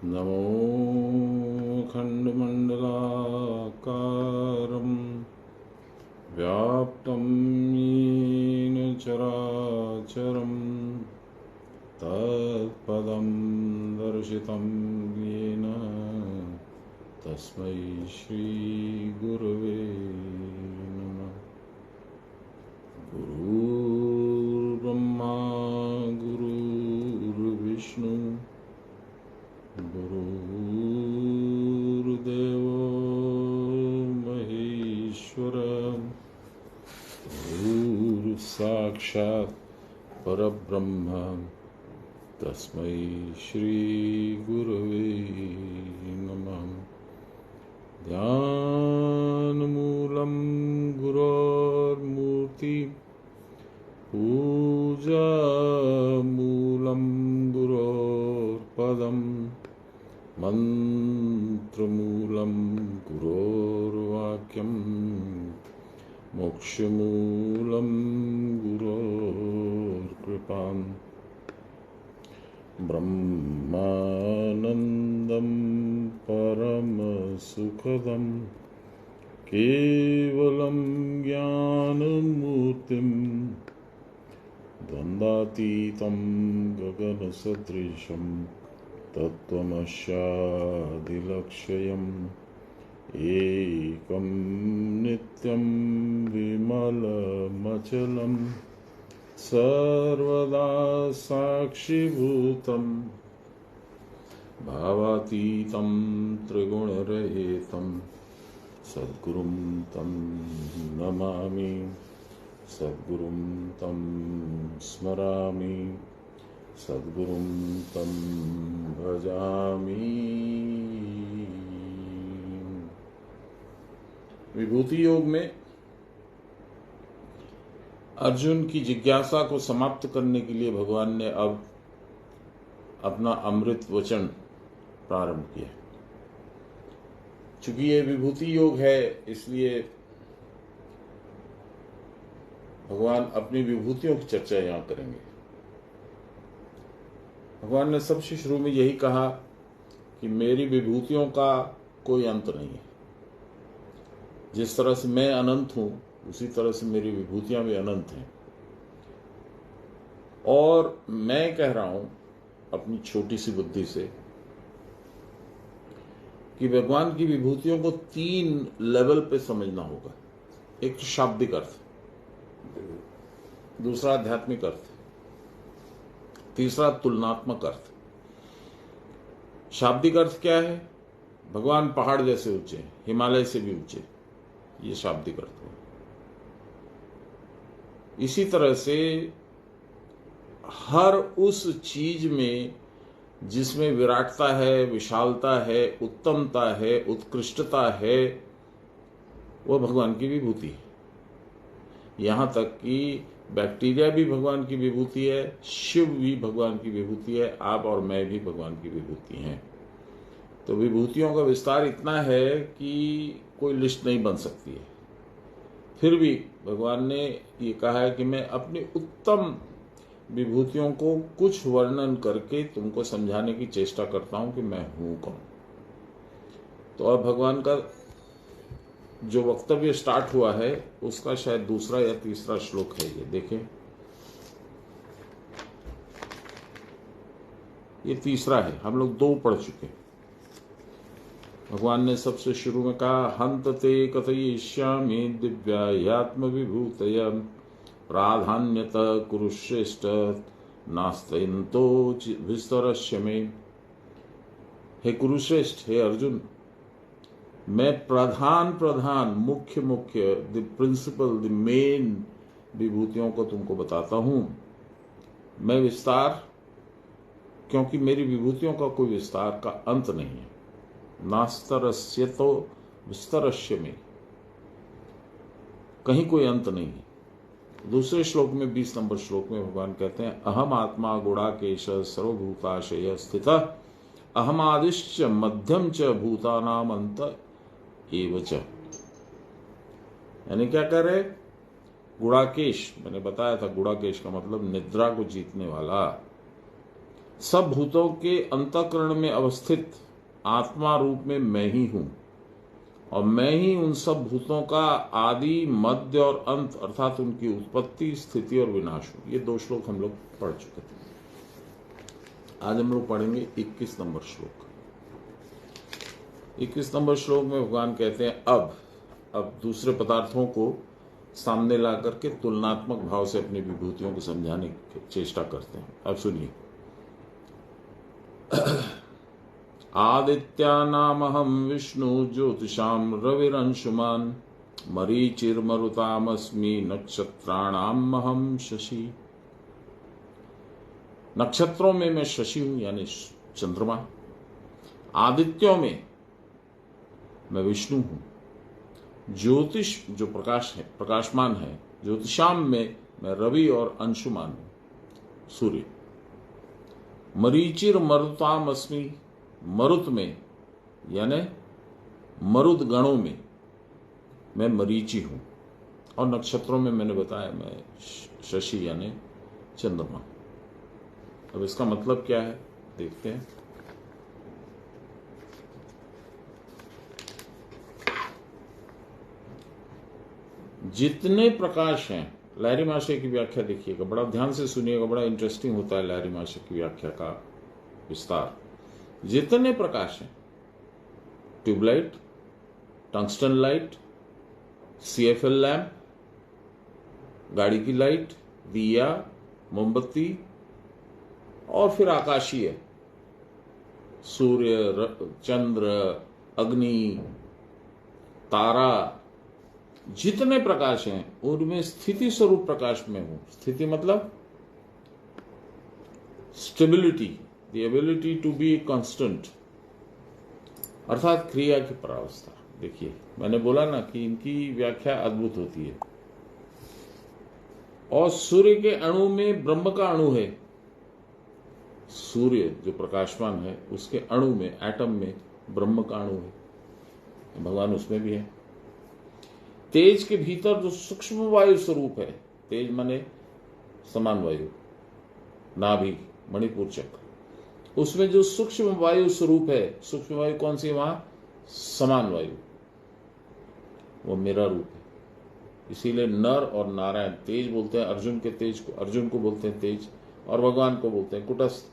नमो खण्डमण्डलाकारं व्याप्तं येन चराचरं तत्पदं दर्शितं येन तस्मै श्रीगुरवे नमः। गुरुर्ब्रह्मा गुरुर्विष्णु गुरुर्देवो महेश्वर गुरुसाक्षात् परब्रह्म तस्मै श्रीगुरवे नमः। ध्यानमूलं गुरोर्मूर्ति पूजामूलं गुरोर्पदम् मन्त्रमूलं गुरोर्वाक्यं मोक्षमूलं गुरोर्कृपां ब्रह्मानन्दं परमसुखदं केवलं ज्ञानमूर्तिं द्वन्द्वातीतं गगनसदृशं तत्त्वमस्यादिलक्ष्यम् एकं नित्यं विमलमचलं सर्वदा साक्षिभूतं भावातीतं त्रिगुणरहितं सद्गुरुं तं नमामि सद्गुरुं तं स्मरामि सद्गुरुं तं भजामि। विभूति योग में अर्जुन की जिज्ञासा को समाप्त करने के लिए भगवान ने अब अपना अमृत वचन प्रारंभ किया। चूंकि ये विभूति योग है, इसलिए भगवान अपनी विभूतियों की चर्चा यहां करेंगे। भगवान ने सबसे शुरू में यही कहा कि मेरी विभूतियों का कोई अंत नहीं है। जिस तरह से मैं अनंत हूं, उसी तरह से मेरी विभूतियां भी अनंत हैं। और मैं कह रहा हूं अपनी छोटी सी बुद्धि से कि भगवान की विभूतियों को 3 लेवल पे समझना होगा। एक तो शाब्दिक अर्थ, दूसरा आध्यात्मिक अर्थ, तीसरा तुलनात्मक अर्थ। शाब्दिक अर्थ क्या है? भगवान पहाड़ जैसे ऊंचे, हिमालय से भी ऊंचे, ये शाब्दिक अर्थ है। इसी तरह से हर उस चीज में जिसमें विराटता है, विशालता है, उत्तमता है, उत्कृष्टता है, वह भगवान की विभूति है। यहां तक कि बैक्टीरिया भी भगवान की विभूति है, शिव भी भगवान की विभूति है, आप और मैं भी भगवान की विभूति हैं। तो विभूतियों का विस्तार इतना है कि कोई लिस्ट नहीं बन सकती है। फिर भी भगवान ने ये कहा है कि मैं अपनी उत्तम विभूतियों को कुछ वर्णन करके तुमको समझाने की चेष्टा करता हूं कि मैं हूं कौन। तो अब भगवान का जो वक्तव्य स्टार्ट हुआ है उसका शायद दूसरा या तीसरा श्लोक है। ये देखें, ये तीसरा है। हम लोग 2 पढ़ चुके। भगवान ने सबसे शुरू में कहा, हंत ते कथयिष्यामि दिव्यात्म विभूतय प्राधान्यत कुरुश्रेष्ठ नास्तयन्तो विस्तरस्य मे। हे कुरुश्रेष्ठ, हे अर्जुन, मैं प्रधान मुख्य द प्रिंसिपल, द मेन विभूतियों को तुमको बताता हूं। मैं विस्तार, क्योंकि मेरी विभूतियों का कोई विस्तार का अंत नहीं है। नास्तरस्य तो विस्तरस्य में, कहीं कोई अंत नहीं है। दूसरे श्लोक में 20 नंबर श्लोक में भगवान कहते हैं, अहम आत्मा गुणाकेश सर्वभूताशय स्थित अहमादिश्च मध्यम च भूतानाम अंत एवच। यानी क्या कह रहे? गुणाकेश, मैंने बताया था गुणाकेश का मतलब निद्रा को जीतने वाला। सब भूतों के अंतःकरण में अवस्थित आत्मा रूप में मैं ही हूं, और मैं ही उन सब भूतों का आदि, मध्य और अंत, अर्थात उनकी उत्पत्ति, स्थिति और विनाश हूं। ये 2 श्लोक हम लोग पढ़ चुके थे। आज हम लोग पढ़ेंगे 21 नंबर श्लोक। 21 नंबर श्लोक में भगवान कहते हैं अब दूसरे पदार्थों को सामने ला करके तुलनात्मक भाव से अपनी विभूतियों को समझाने की चेष्टा करते हैं। अब सुनिए। आदित्यानामहं विष्णु ज्योतिषां रविरंशुमान् मरीचिर्मरुतामस्मि नक्षत्राणामहं शशि। नक्षत्रों में मैं शशि हूं, यानी चंद्रमा। आदित्यों में मैं विष्णु हूं। ज्योतिष जो प्रकाश है, प्रकाशमान है, ज्योतिषाम में मैं रवि और अंशुमान हूं, सूर्य। मरीचिर मरुताम अस्मि, मरुत में यानी मरुद गणों में मैं मरीचि हूं, और नक्षत्रों में मैंने बताया मैं शशि यानी चंद्रमा। अब इसका मतलब क्या है देखते हैं। जितने प्रकाश हैं, लहरी महाशय की व्याख्या देखिएगा, बड़ा ध्यान से सुनिएगा, बड़ा इंटरेस्टिंग होता है लहरी महाशय की व्याख्या का विस्तार। जितने प्रकाश हैं, tubelight, tungsten light, CFL lamp, गाड़ी की लाइट, दिया, मोमबत्ती, और फिर आकाशीय, सूर्य, चंद्र, अग्नि, तारा, जितने प्रकाश हैं उनमें स्थिति स्वरूप प्रकाश में हूं। स्थिति मतलब stability, the ability to be constant, अर्थात क्रिया की परावस्था। देखिए मैंने बोला ना कि इनकी व्याख्या अद्भुत होती है। और सूर्य के अणु में ब्रह्म का अणु है। सूर्य जो प्रकाशमान है उसके अणु में, एटम में ब्रह्म का अणु है, भगवान उसमें भी है। तेज के भीतर जो सूक्ष्म वायु स्वरूप है, तेज माने समान वायु, नाभि, मणिपुर चक्र, उसमें जो सूक्ष्म वायु स्वरूप है, सूक्ष्म वायु कौन सी है वहां? समान वायु, वो मेरा रूप है। इसीलिए नर और नारायण, तेज बोलते हैं अर्जुन के तेज को, अर्जुन को बोलते हैं तेज, और भगवान को बोलते हैं कुटस्थ।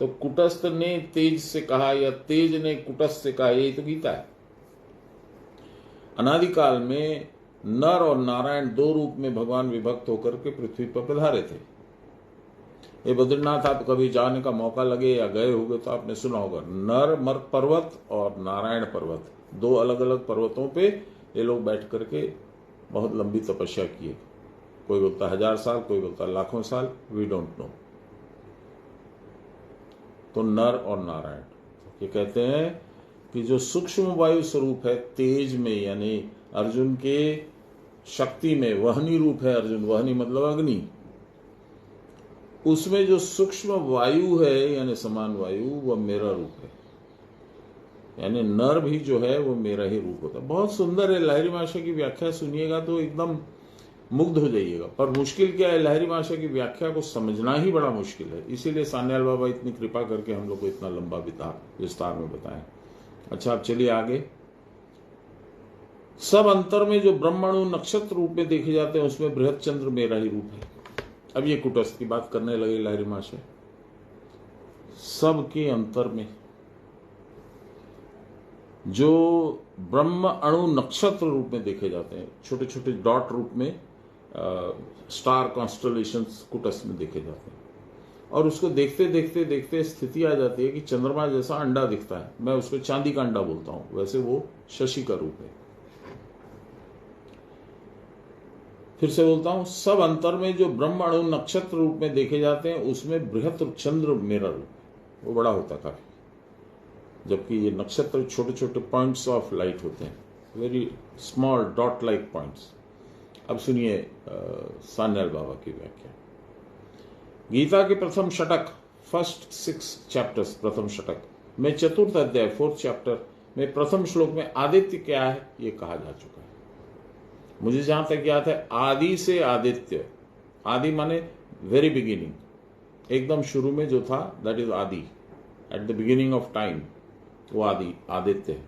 तो कुटस्थ ने तेज से कहा या तेज ने कुटस्थ से कहा, यही तो गीता है। अनादिकाल में नर और नारायण 2 रूप में भगवान विभक्त होकर के पृथ्वी पर पधारे थे। ये बद्रीनाथ आप कभी जाने का मौका लगे या गए होंगे तो आपने सुना होगा, नर मर्ग पर्वत और नारायण पर्वत, 2 अलग अलग पर्वतों पे ये लोग बैठ करके बहुत लंबी तपस्या किए। कोई बोलता 1000 साल, कोई बोलता लाखों साल, वी डोंट नो। तो नर और नारायण ये कहते हैं कि जो सूक्ष्म वायु स्वरूप है तेज में, यानी अर्जुन के शक्ति में, वहनी रूप है अर्जुन, वहनी मतलब अग्नि, उसमें जो सूक्ष्म वायु है यानी समान वायु, वह मेरा रूप है। यानी नर भी जो है वो मेरा ही रूप होता है। बहुत सुंदर है। लहरी महाशय की व्याख्या सुनिएगा तो एकदम मुग्ध हो जाइएगा। पर मुश्किल क्या है, लहरी महाशय की व्याख्या को समझना ही बड़ा मुश्किल है। इसीलिए सान्याल बाबा इतनी कृपा करके हम लोग को इतना लंबा विस्तार में बताएं। अच्छा अब चलिए आगे। सब अंतर में जो ब्रह्माणु नक्षत्र रूप में देखे जाते हैं उसमें बृहद चंद्र मेरा ही रूप है। अब ये कुटस्थ की बात करने लगे लहरी महाशय। सब के अंतर में जो ब्रह्म अणु नक्षत्र रूप में देखे जाते हैं, छोटे छोटे डॉट रूप में, स्टार कॉन्स्टलेशंस कुटस्थ में देखे जाते हैं, और उसको देखते देखते देखते स्थिति आ जाती है कि चंद्रमा जैसा अंडा दिखता है, मैं उसको चांदी का अंडा बोलता हूं, वैसे वो शशि का रूप है। फिर से बोलता हूं, सब अंतर में जो ब्रह्म अणु नक्षत्र रूप में देखे जाते हैं उसमें बृहत चंद्र मेरा रूप है, वो बड़ा होता काफी, जबकि ये नक्षत्र छोटे छोटे पॉइंट्स ऑफ लाइट होते हैं, very small dot like points. अब सुनिए सान्याल बाबा की व्याख्या। गीता के प्रथम षटक, फर्स्ट 6 चैप्टर्स, प्रथम षटक में चतुर्थ अध्याय 4th चैप्टर में प्रथम श्लोक में आदित्य क्या है ये कहा जा चुका है। मुझे जहां तक याद है आदि से आदित्य, आदि माने वेरी बिगिनिंग, एकदम शुरू में जो था, दैट इज आदि, at the beginning of time, वो आदि आदित्य है।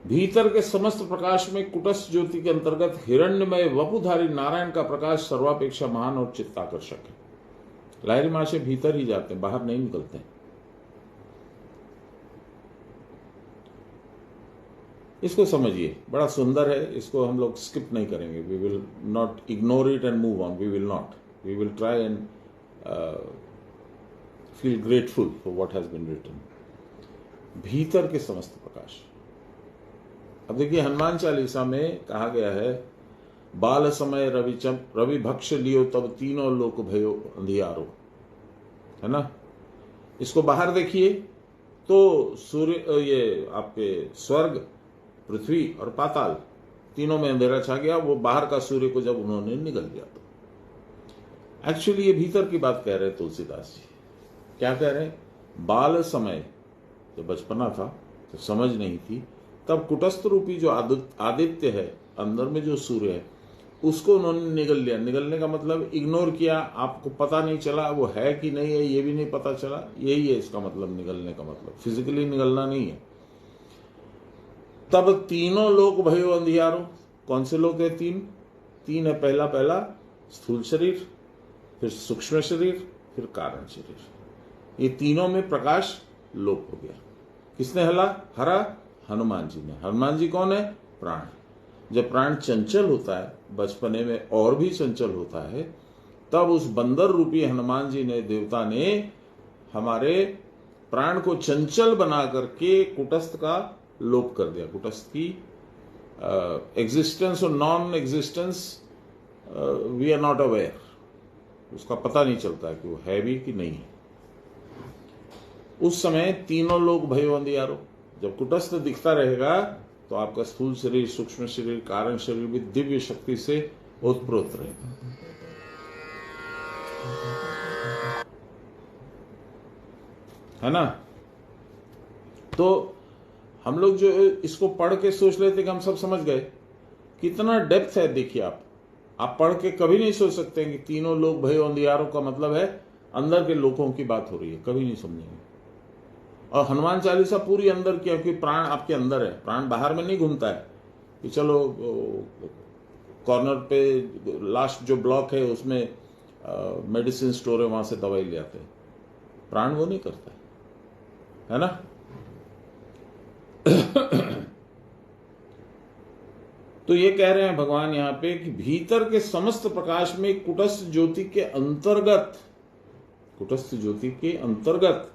भीतर के समस्त प्रकाश में कुटस्थ ज्योति के अंतर्गत हिरण्यमय वपुधारी नारायण का प्रकाश सर्वापेक्षा महान और चित्ताकर्षक है। लाहिरी महाशय भीतर ही जाते हैं, बाहर नहीं निकलते हैं। इसको समझिए, बड़ा सुंदर है, इसको हम लोग स्किप नहीं करेंगे। We will not ignore it and move on, we will not, we will try and feel grateful for what has been written. भीतर के समस्त प्रकाश। अब देखिए, हनुमान चालीसा में कहा गया है, बाल समय रवि भक्ष लियो तब तीनों लोक भयो अंधियारो, है ना। इसको बाहर देखिए तो सूर्य, ये आपके स्वर्ग, पृथ्वी और पाताल, तीनों में अंधेरा छा गया। वो बाहर का सूर्य को जब उन्होंने निगल दिया तो एक्चुअली ये भीतर की बात कह रहे हैं तुलसीदास जी। क्या कह रहे हैं? बाल समय, जब बचपना था तो समझ नहीं थी, तब कुटस्थ रूपी जो आदित्य है, अंदर में जो सूर्य है, उसको उन्होंने निगल लिया। निगलने का मतलब इग्नोर किया, आपको पता नहीं चला वो है कि नहीं है, ये भी नहीं पता चला। यही है इसका मतलब, निगलने का मतलब फिजिकली निगलना नहीं है। तब तीनों लोक भयो अंधियारो। कौन से लोक है? तीन है। पहला स्थूल शरीर, फिर सूक्ष्म शरीर, फिर कारण शरीर। ये तीनों में प्रकाश लोप हो गया। किसने हरा? हनुमान जी ने। हनुमान जी कौन है? प्राण। जब प्राण चंचल होता है, बचपने में और भी चंचल होता है, तब उस बंदर रूपी हनुमान जी ने, देवता ने, हमारे प्राण को चंचल बना करके कुटस्थ का लोप कर दिया। कुटस्थ की एग्जिस्टेंस और non existence we are not aware, उसका पता नहीं चलता है कि वो है भी कि नहीं है। उस समय तीनों लोग भयो अंधियारो। जब कुटस्थ दिखता रहेगा तो आपका स्थूल शरीर, सूक्ष्म शरीर, कारण शरीर भी दिव्य शक्ति से ओतप्रोत रहेगा। है ना। तो हम लोग जो इसको पढ़ के सोच लेते कि हम सब समझ गए, कितना डेप्थ है। देखिए, आप पढ़ के कभी नहीं सोच सकते कि तीनों लोग भयो अंधियारों का मतलब है अंदर के लोगों की बात हो रही है, कभी नहीं समझेंगे। और हनुमान चालीसा पूरी अंदर की, क्योंकि प्राण आपके अंदर है, प्राण बाहर में नहीं घूमता है कि चलो कॉर्नर पे लास्ट जो ब्लॉक है उसमें मेडिसिन स्टोर है, वहां से दवाई ले आते हैं। प्राण वो नहीं करता है ना। तो ये कह रहे हैं भगवान यहां पे कि भीतर के समस्त प्रकाश में कुटस्थ ज्योति के अंतर्गत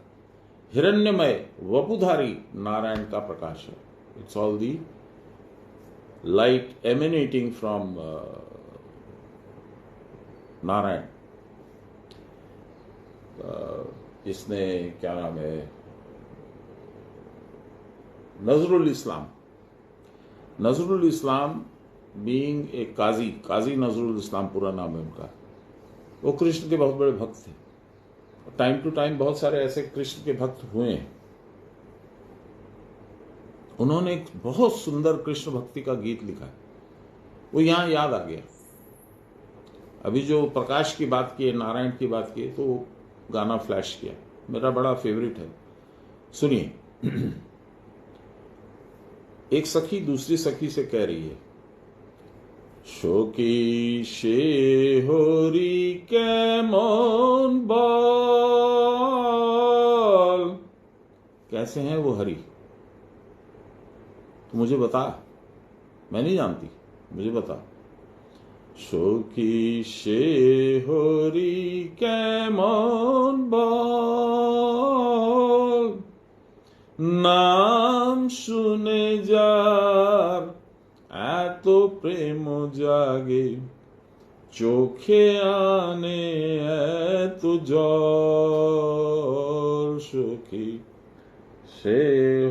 हिरण्यमय वपुधारी नारायण का प्रकाश है। It's all the light emanating from Narayan. इसने क्या नाम है, नजरुल इस्लाम बीइंग ए काजी नजरुल इस्लाम पूरा नाम है उनका। वो कृष्ण के बहुत बड़े भक्त थे। टाइम टू टाइम बहुत सारे ऐसे कृष्ण के भक्त हुए हैं। उन्होंने एक बहुत सुंदर कृष्ण भक्ति का गीत लिखा है, वो यहां याद आ गया। अभी जो प्रकाश की बात की है, नारायण की बात की है, तो वो गाना फ्लैश किया, मेरा बड़ा फेवरेट है। सुनिए। एक सखी दूसरी सखी से कह रही है, शोकी शे होरी केमन बाल। कैसे हैं वो हरि, तो मुझे बता, मैं नहीं जानती, मुझे बता। शोकी शे होरी केमन बाल, नाम শুনে যার এত প্রেম জাগে, চোখে আনে এত জল। সখী সে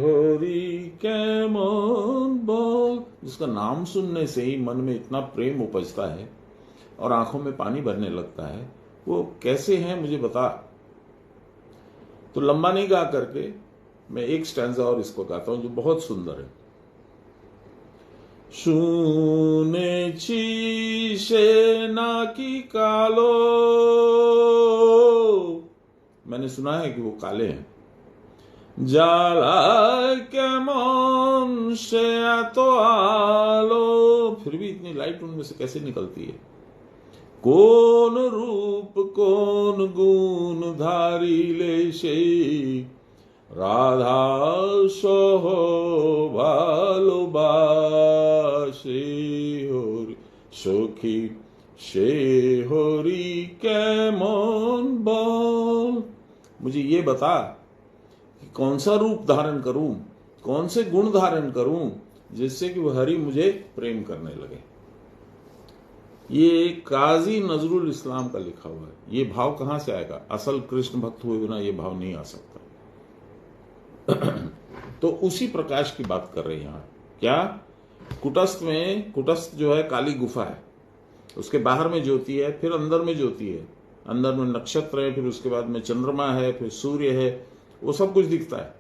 হরি কেমন বল। जिसका नाम सुनने से ही मन में इतना प्रेम उपजता है और आंखों में पानी भरने लगता है, वो कैसे हैं मुझे बता। तो लंबा नहीं गा करके मैं एक स्टैंजा और इसको गाता हूं जो बहुत सुंदर है। শুনেছি সে নাকি কালো मैंने सुना है कि वो काले हैं। জ্বালায় কেমন সে এত আলো, फिर भी इतनी लाइट उनमें से कैसे निकलती है। कौन रूप कौन गुण धारिले সেই রাধা সহ ভালোবাসে হরি সখী সে হরি কেমন বল। मुझे ये बता कि कौन सा रूप धारण करूं, कौन से गुण धारण करूं जिससे कि वह हरि मुझे प्रेम करने लगे। ये काजी नजरुल इस्लाम का लिखा हुआ है। ये भाव कहां से आएगा? असल कृष्ण भक्त हुए बिना ये भाव नहीं आ सकता। तो उसी प्रकाश की बात कर रहे हैं यहां। क्या? कुटस्थ में, कुटस्थ जो है काली गुफा है, उसके बाहर में ज्योति है, फिर अंदर में ज्योति है, अंदर में नक्षत्र है, फिर उसके बाद में चंद्रमा है, फिर सूर्य है, वो सब कुछ दिखता है।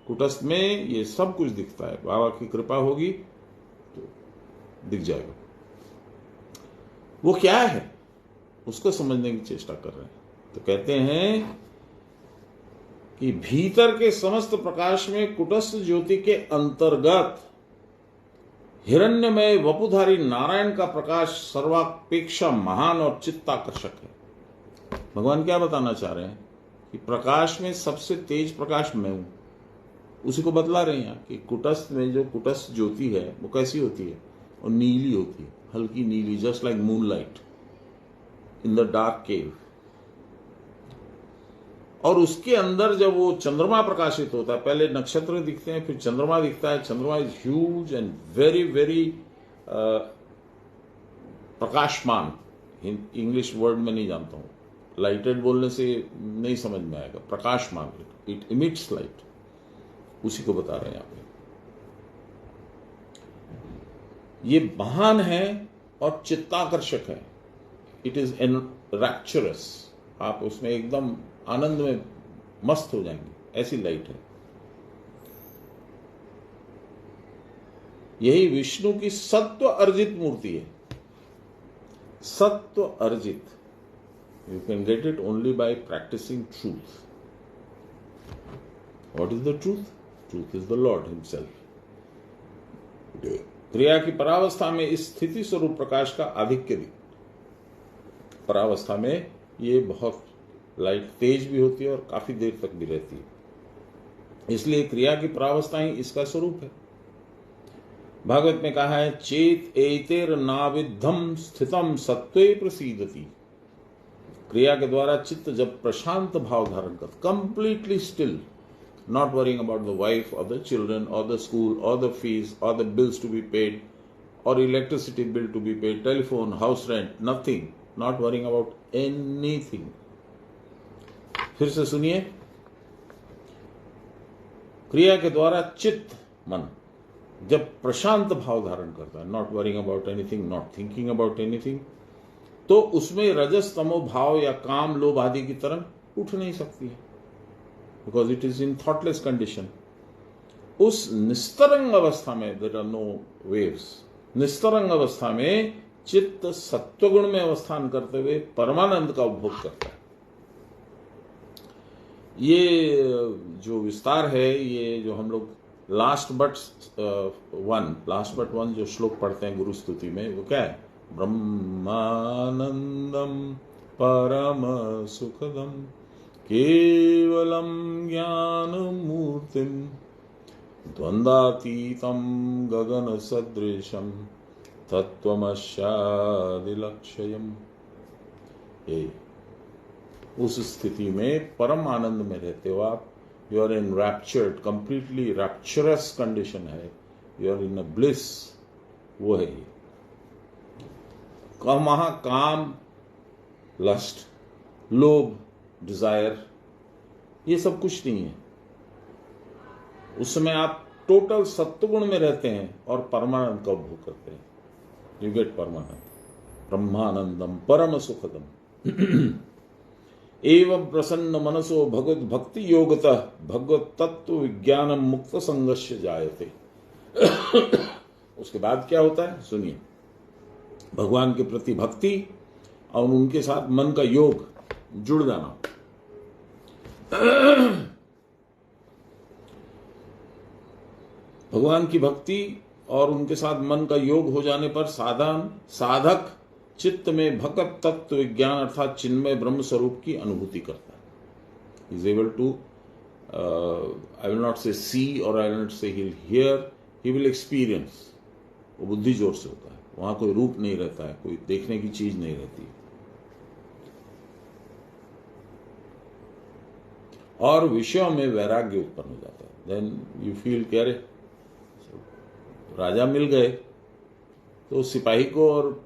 कुटस्थ में ये सब कुछ दिखता है। बाबा की कृपा होगी तो दिख जाएगा। वो क्या है उसको समझने की चेष्टा कर रहे हैं। तो कहते हैं कि भीतर के समस्त प्रकाश में कुटस्थ ज्योति के अंतर्गत हिरण्यमय वपुधारी नारायण का प्रकाश सर्वापेक्षा महान और चित्ताकर्षक है। भगवान क्या बताना चाह रहे हैं कि प्रकाश में सबसे तेज प्रकाश मैं हूं। उसी को बतला रहे हैं कि कुटस्थ में जो कुटस्थ ज्योति है वो कैसी होती है? और नीली होती है, हल्की नीली, just like moonlight in the dark cave. और उसके अंदर जब वो चंद्रमा प्रकाशित होता है, पहले नक्षत्र दिखते हैं, फिर चंद्रमा दिखता है। चंद्रमा is huge and very very प्रकाशमान। इंग्लिश वर्ड में नहीं जानता हूं, लाइटेड बोलने से नहीं समझ में आएगा। प्रकाशमान, इट इमिट्स लाइट, उसी को बता रहे हैं आप। ये महान है और चित्ताकर्षक है। It is an rapturous. आप उसमें एकदम आनंद में मस्त हो जाएंगे, ऐसी लाइट है। यही विष्णु की सत्व अर्जित मूर्ति है। सत्व अर्जित, you can get it only by practicing truth. What is the truth? Truth is the Lord himself. क्रिया की परावस्था में इस स्थिति स्वरूप प्रकाश का आधिक्य दिख। परावस्था में ये बहुत लाइट तेज भी होती है और काफी देर तक भी रहती है, इसलिए क्रिया की परावस्था ही इसका स्वरूप है। भागवत में कहा है, चेत एतेर नाविद्धम स्थितम सत्वे प्रसीदति। क्रिया के द्वारा चित्त जब प्रशांत भाव धारण कर, completely still, not worrying about the wife or the children or the school or the fees or the bills to be paid or electricity bill to be paid, telephone, house rent, nothing, not worrying about anything. फिर से सुनिए, क्रिया के द्वारा चित्त, मन जब प्रशांत भाव धारण करता है, not worrying about anything, not thinking about anything, तो उसमें रजस तमो भाव या काम लोभ आदि की तरंग उठ नहीं सकती है, because it is in thoughtless condition. उस निस्तरंग अवस्था में there are no waves. निस्तरंग अवस्था में चित्त सत्वगुण में अवस्थान करते हुए परमानंद का उपभोग करता है। ये जो विस्तार है, ये जो हम लोग लास्ट बट वन जो श्लोक पढ़ते हैं गुरु स्तुति में, वो क्या है? ब्रह्मानंदम परम सुखदम केवलम ज्ञान मूर्तिम द्वंद्वातीतम गगन सदृशम तत्वमस्यादिलक्ष्यम। उस स्थिति में परम आनंद में रहते हो आप। You are in raptured, completely rapturous condition है, you are in a bliss. वो है ये। वहां काम, लस्ट, लोभ, डिजायर, ये सब कुछ नहीं है। उस समय आप टोटल सत्वगुण में रहते हैं और परमानंद का उपभोग करते हैं। यू गेट परमानंद, ब्रह्मानंदम परम सुखदम। एवं प्रसन्न मनसो भगवत भक्ति योगतः भगवत तत्व विज्ञानम मुक्त संघर्ष जायते। उसके बाद क्या होता है सुनिए। भगवान के प्रति भक्ति और उनके साथ मन का योग जुड़ जाना। भगवान की भक्ति और उनके साथ मन का योग हो जाने पर साधक चित्त में भगत तत्व विज्ञान अर्थात चिन्मय ब्रह्म स्वरूप की अनुभूति करता है। Is able to, I will not say see और I will not say hill here, he will experience. वो बुद्धि जोर से होता है, वहां कोई रूप नहीं रहता है, कोई देखने की चीज नहीं रहती। और विषयों में वैराग्य उत्पन्न हो जाता है। देन यू फील कि अरे राजा मिल गए तो सिपाही को और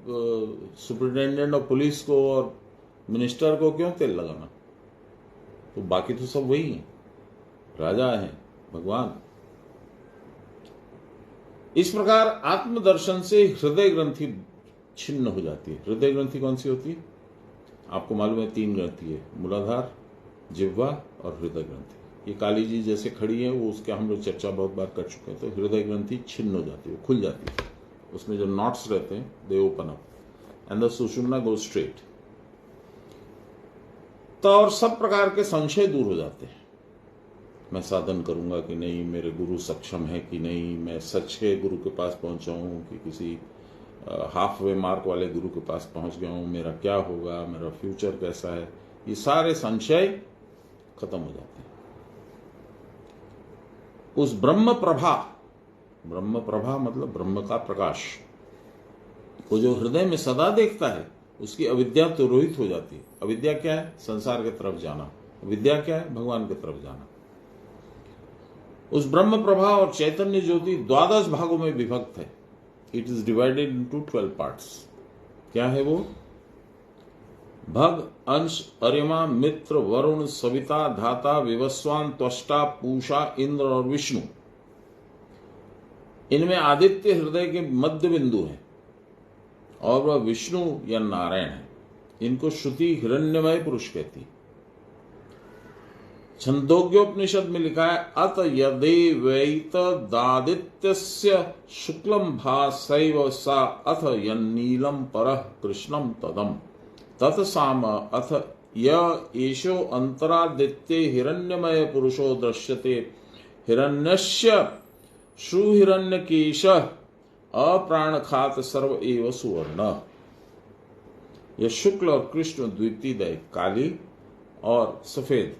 सुपरिटेंडेंट ऑफ पुलिस को और मिनिस्टर को क्यों तेल लगाना, तो बाकी तो सब वही है, राजा है भगवान। इस प्रकार आत्मदर्शन से हृदय ग्रंथि छिन्न हो जाती है। हृदय ग्रंथि कौन सी होती है? आपको मालूम है 3 ग्रंथि है, मूलाधार, जिह्वा और हृदय ग्रंथि। ये काली जी जैसे खड़ी है, वो उसके हम लोग चर्चा बहुत बार कर चुके हैं। तो हृदय ग्रंथि छिन्न हो जाती है, खुल जाती है, उसमें जो नॉट्स रहते हैं they open up and the Sushumna go straight. तो और सब प्रकार के संशय दूर हो जाते हैं। मैं साधन करूंगा कि नहीं, मेरे गुरु सक्षम है कि नहीं, मैं सच के गुरु के पास पहुंचा हूं कि किसी हाफ वे मार्क वाले गुरु के पास पहुंच गया हूं, मेरा क्या होगा, मेरा फ्यूचर कैसा है, ये सारे संशय खत्म हो जाते हैं। उस ब्रह्म प्रभा मतलब ब्रह्म का प्रकाश, वो जो हृदय में सदा देखता है, उसकी अविद्या तुरोहित हो जाती है। अविद्या क्या है? संसार की तरफ जाना। विद्या क्या है? भगवान की तरफ जाना। उस ब्रह्म प्रभा और चैतन्य ज्योति 12 भागों में विभक्त है। It is divided into 12 parts. क्या है वो? भग, अंश, अरिमा, मित्र, वरुण, सविता, धाता, विवस्वान, त्वष्टा, पूषा, इंद्र और विष्णु। इनमें आदित्य हृदय के मध्य बिंदु है और वह विष्णु या नारायण है। इनको श्रुति हिरण्यमय पुरुष कहती है। छंदोग्योपनिषद में लिखा है, अत यदेवैत दादित्यस्य शुक्लम भासैव सा अथ यन्नीलम परः कृष्णम तदम तत्साम अथ य एषो अंतरादित्ये हिरण्यमय पुरुषो दृश्यते हिरण्यस्य सुहिरण्यकेशः अप्राणखात सर्व एव सुवर्ण। यह शुक्ल और कृष्ण द्वितीय, काली और सफेद,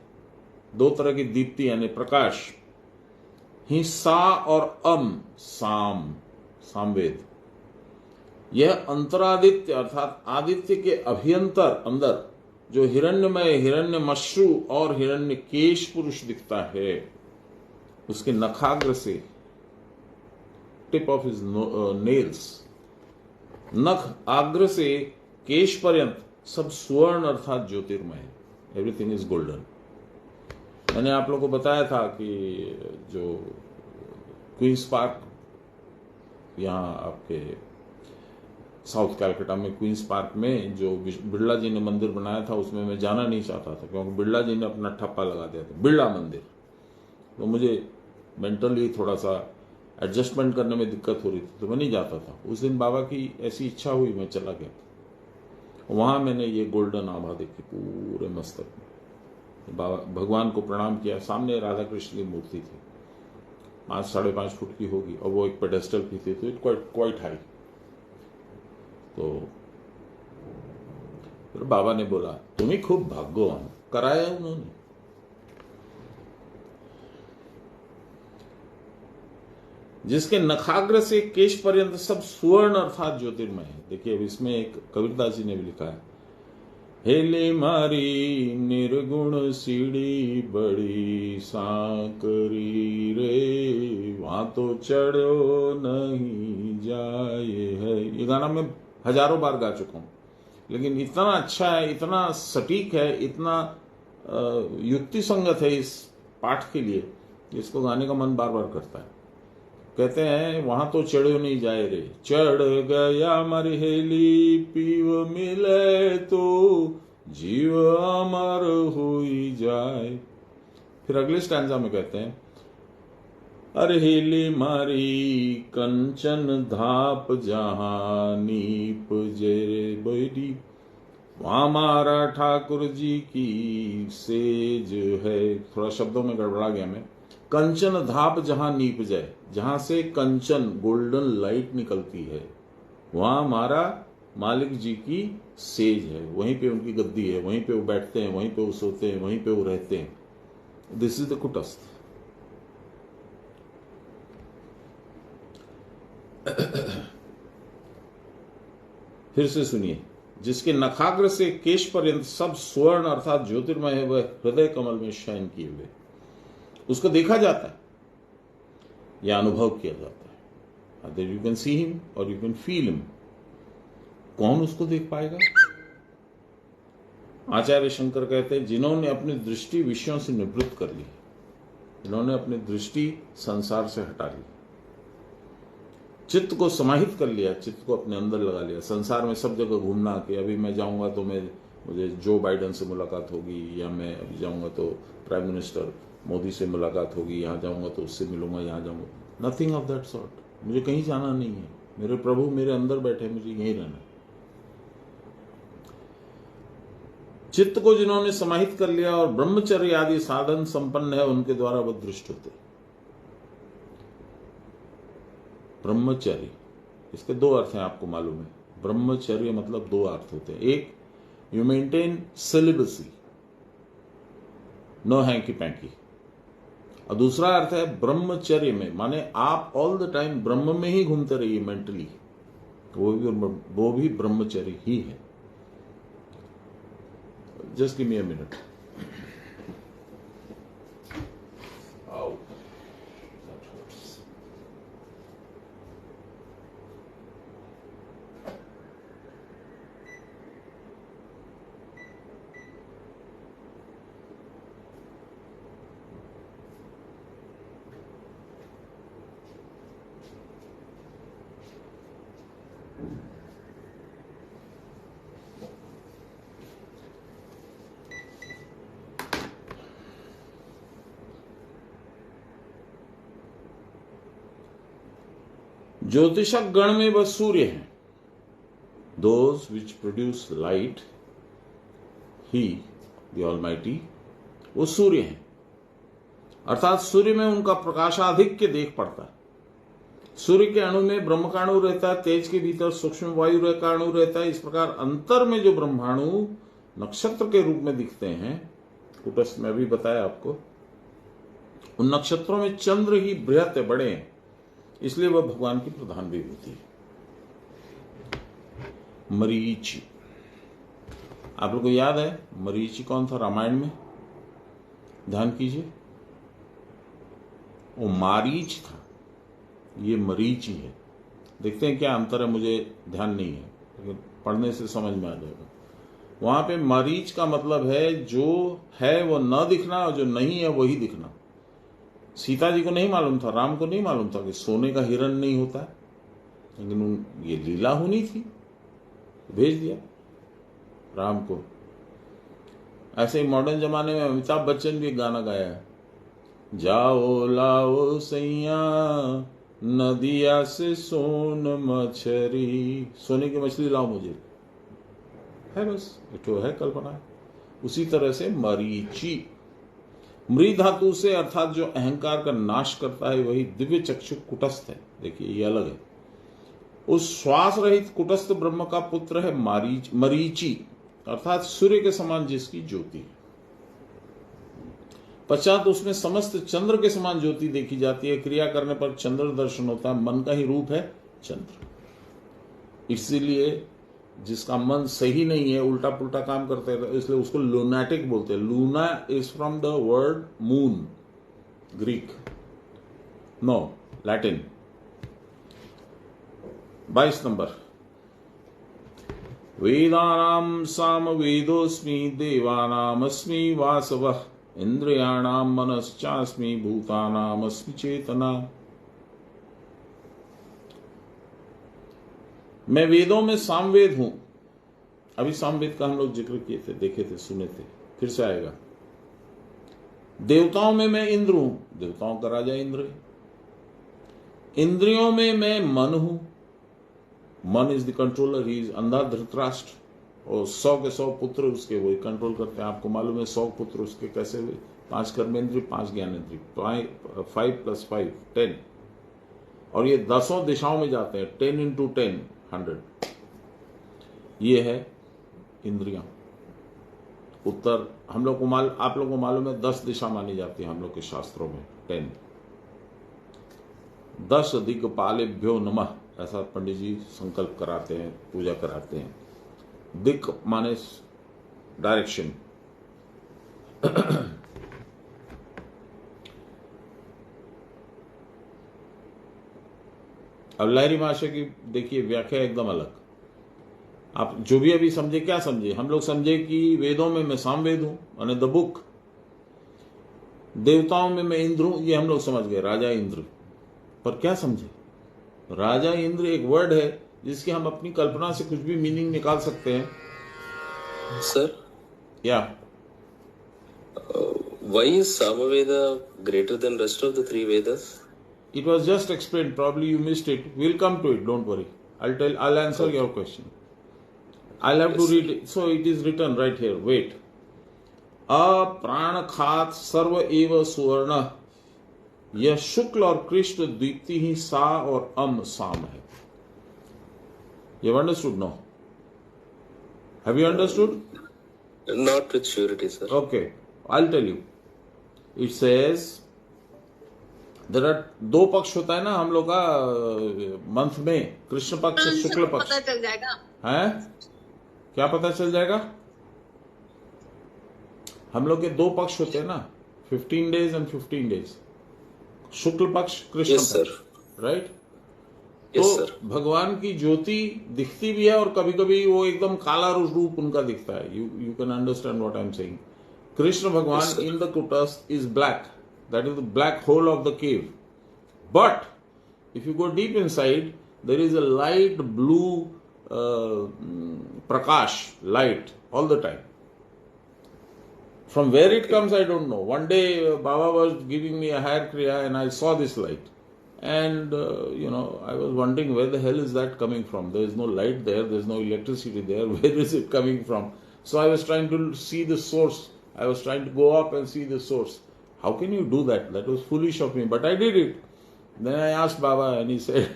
2 तरह की दीप्ति यानी प्रकाश, ही सा और सामवेद। यह अंतरादित्य अर्थात आदित्य के अभ्यंतर अंदर जो हिरण्यमय, हिरण्यमश्रु और हिरण्यकेश पुरुष दिखता है, उसके नखाग्र से, टिप ऑफ हिज नेल्स, नख आग्र से केश पर्यंत सब स्वर्ण अर्थात ज्योतिर्मय है। Everything is golden. मैंने आप लोगों को बताया था कि जो क्वींस पार्क, यहाँ आपके साउथ कैलकाटा में क्वींस पार्क में जो बिरला जी ने मंदिर बनाया था, उसमें मैं जाना नहीं चाहता था क्योंकि बिरला जी ने अपना ठप्पा लगा दिया था, बिरला मंदिर। तो मुझे मेंटली थोड़ा सा एडजस्टमेंट करने में दिक्कत हो रही थी, तो मैं नहीं जाता था। उस दिन बाबा की ऐसी इच्छा हुई, मैं चला गया। वहां मैंने ये गोल्डन आभा देखी पूरे मस्तक में। बाबा भगवान को प्रणाम किया। सामने राधा कृष्ण की मूर्ति थी, 5-5.5 फुट की होगी, और वो एक पेडेस्टल की थी, तो इट क्वाइट हाई। तो फिर बाबा ने बोला, तुम्हें खूब भाग्यवान कराया उन्होंने। जिसके नखाग्र से केश पर्यंत सब सुवर्ण अर्थात ज्योतिर्मय है। देखिए अब इसमें एक कबीरदास जी ने भी लिखा है, हेले मारी निर्गुण सीढ़ी बड़ी सांकरी रे, वहां तो चढ़ो नहीं जाए है। ये गाना मैं हजारों बार गा चुका हूं, लेकिन इतना अच्छा है, इतना सटीक है, इतना युक्ति संगत है इस पाठ के लिए, इसको गाने का मन बार बार करता है। कहते हैं, वहां तो चढ़ो नहीं जाए रे, चढ़ गया मरहेली, पीव मिले तो जीव अमर हुई जाए। फिर अगले स्टैंजा में कहते हैं, अरे हेली मारी कंचन धाप जहां नीप जेरे बैठी, वहां हमारा ठाकुर जी की सेज है। थोड़ा शब्दों में गड़बड़ा गया मैं। कंचन धाप जहां नीप जाए, जहां से कंचन गोल्डन लाइट निकलती है, वहां हमारा मालिक जी की सेज है, वहीं पे उनकी गद्दी है, वहीं पे वो बैठते हैं, वहीं पे वो सोते हैं, वहीं पे वो रहते हैं। This is the Kutastha. फिर से सुनिए। जिसके नखाग्र से केश पर्यंत सब स्वर्ण अर्थात ज्योतिर्मय है, वह हृदय कमल में शयन किए हुए, उसको देखा जाता है या अनुभव किया जाता है। Other you can see him और यू कैन फील हिम। कौन उसको देख पाएगा? आचार्य शंकर कहते हैं, जिन्होंने अपनी दृष्टि विषयों से निवृत्त कर ली, जिन्होंने अपनी दृष्टि संसार से हटा ली, चित्त को समाहित कर लिया, चित्त को अपने अंदर लगा लिया, संसार में सब जगह घूमना कि अभी मैं जाऊंगा तो मुझे जो बाइडन से मुलाकात होगी, या मैं अभी जाऊंगा तो प्राइम मिनिस्टर मोदी से मुलाकात होगी, यहाँ जाऊंगा तो उससे मिलूंगा, यहाँ जाऊंगा। Nothing of that sort. मुझे कहीं जाना नहीं है, मेरे प्रभु मेरे अंदर बैठे, मुझे यहीं रहना है। चित्त को जिन्होंने समाहित कर लिया और ब्रह्मचर्य आदि साधन संपन्न है, उनके द्वारा वह दृष्ट होते। ब्रह्मचर्य, इसके दो अर्थ हैं, आपको मालूम है। ब्रह्मचर्य मतलब दो अर्थ होते हैं। एक, you maintain celibacy, no hanky panky. और दूसरा अर्थ है ब्रह्मचर्य में, माने आप ऑल द टाइम ब्रह्म में ही घूमते रहिए मेंटली, वो भी ब्रह्मचर्य ही है। Just give me a minute. ज्योतिषक गण में वह सूर्य है, those which produce light, he the almighty, वो सूर्य है। अर्थात सूर्य में उनका प्रकाशाधिक्य देख पड़ता है। सूर्य के अणु में ब्रह्म का अणु रहता है, तेज के भीतर सूक्ष्म वायु का अणु रहता है। इस प्रकार अंतर में जो ब्रह्माणु नक्षत्र के रूप में दिखते हैं, कुटस्थ में भी बताया आपको, उन नक्षत्रों में चंद्र ही बृहत है, बड़े हैं, इसलिए वह भगवान की प्रधान विभूति है। मरीचि, आप लोग को याद है मरीचि कौन था रामायण में? ध्यान कीजिए, वो मारीच था, ये मरीचि है। देखते हैं क्या अंतर है, मुझे ध्यान नहीं है, लेकिन पढ़ने से समझ में आ जाएगा। वहां पे मरीच का मतलब है जो है वो न दिखना, और जो नहीं है वही दिखना। सीता जी को नहीं मालूम था, राम को नहीं मालूम था कि सोने का हिरण नहीं होता है, लेकिन ये लीला होनी थी, भेज दिया राम को। ऐसे ही मॉडर्न जमाने में अमिताभ बच्चन भी एक गाना गाया है, जाओ लाओ सैया नदिया से सोन मछरी, सोने की मछली लाओ मुझे, है बस, तो है कल्पना। उसी तरह से मरीचि मृ धातु से, अर्थात जो अहंकार का नाश करता है, वही दिव्य चक्षु कुटस्थ है। देखिए ये अलग है। उस श्वास रहित कुटस्थ ब्रह्म का पुत्र है मरीचि, अर्थात सूर्य के समान जिसकी ज्योति है। पश्चात उसमें समस्त चंद्र के समान ज्योति देखी जाती है। क्रिया करने पर चंद्र दर्शन होता है, मन का ही रूप है चंद्र। इसीलिए जिसका मन सही नहीं है, उल्टा पुल्टा काम करते हैं, इसलिए उसको लूनाटिक बोलते हैं। Luna is from the word moon, Greek, no Latin. 22 number, वेदानाम साम वेदोस्मि देवानामस्मि वासवः इंद्रियाणाम मनश्चास्मि भूतानामस्मि चेतना। मैं वेदों में सामवेद हूं। अभी सामवेद का हम लोग जिक्र किए थे, देखे थे, सुने थे, फिर से आएगा। देवताओं में मैं इंद्र हूं, देवताओं का राजा इंद्र है। इंद्रियों में मैं मन हूं, मन is the controller, he is अंधा धृतराष्ट्र। और 100 के 100 पुत्र उसके वही कंट्रोल करते हैं। आपको मालूम है 100 पुत्र उसके कैसे हुए? 5 कर्मेंद्रिय, 5 ज्ञानेंद्रिय, 5 + 5 10, और ये 10 दिशाओं में जाते हैं। 10 × 10 100। ये है इंद्रियां। उत्तर हम लोग को आप लोगों को मालूम है 10 दिशा मानी जाती है हम लोग के शास्त्रों में। 10 10 दिक्पालेभ्यो नमः, ऐसा पंडित जी संकल्प कराते हैं, पूजा कराते हैं। दिक माने डायरेक्शन। अब लहरी महाशय की देखिए व्याख्या एकदम अलग। आप जो भी अभी समझे, क्या समझे? हम लोग समझे कि वेदों में मैं सामवेद हूं, यानी द बुक। देवताओं में मैं इंद्र हूं, ये हम लोग समझ गए, राजा इंद्र। पर क्या समझे? राजा इंद्र एक वर्ड है जिसकी हम अपनी कल्पना से कुछ भी मीनिंग निकाल सकते हैं। सर, या why is Samaveda greater than rest of the 3 Vedas? It was just explained. Probably you missed it. We'll come to it. Don't worry. I'll answer your question. I'll have to read it. So it is written right here. Wait. अप्राणखात सर्व एव सुवर्ण, यह शुक्ल और कृष्ण द्वितीय ही सा और अम साम है। You understood? No. Have you understood? Not with surety, sir. Okay. I'll tell you. It says there are 2 पक्ष होता है ना हम लोग का मंथ में, कृष्ण पक्ष, शुक्ल पक्ष। पता चल जाएगा है? क्या पता चल जाएगा? हम लोग के 2 पक्ष होते हैं ना, 15 days and 15 days। शुक्ल पक्ष, कृष्ण पक्ष, राइट? तो भगवान की ज्योति दिखती भी है और कभी कभी वो एकदम काला रूप उनका दिखता है। You can understand what I am saying. Krishna भगवान in the Kutastha is black, that is the black hole of the cave. But if you go deep inside there is a light blue प्रकाश, light all the time. From where it comes, I don't know. One day, Baba was giving me a hair kriya and I saw this light. And, I was wondering where the hell is that coming from? There is no light there, there is no electricity there. Where is it coming from? So I was trying to see the source. I was trying to go up and see the source. How can you do that? That was foolish of me, but I did it. Then I asked Baba and he said,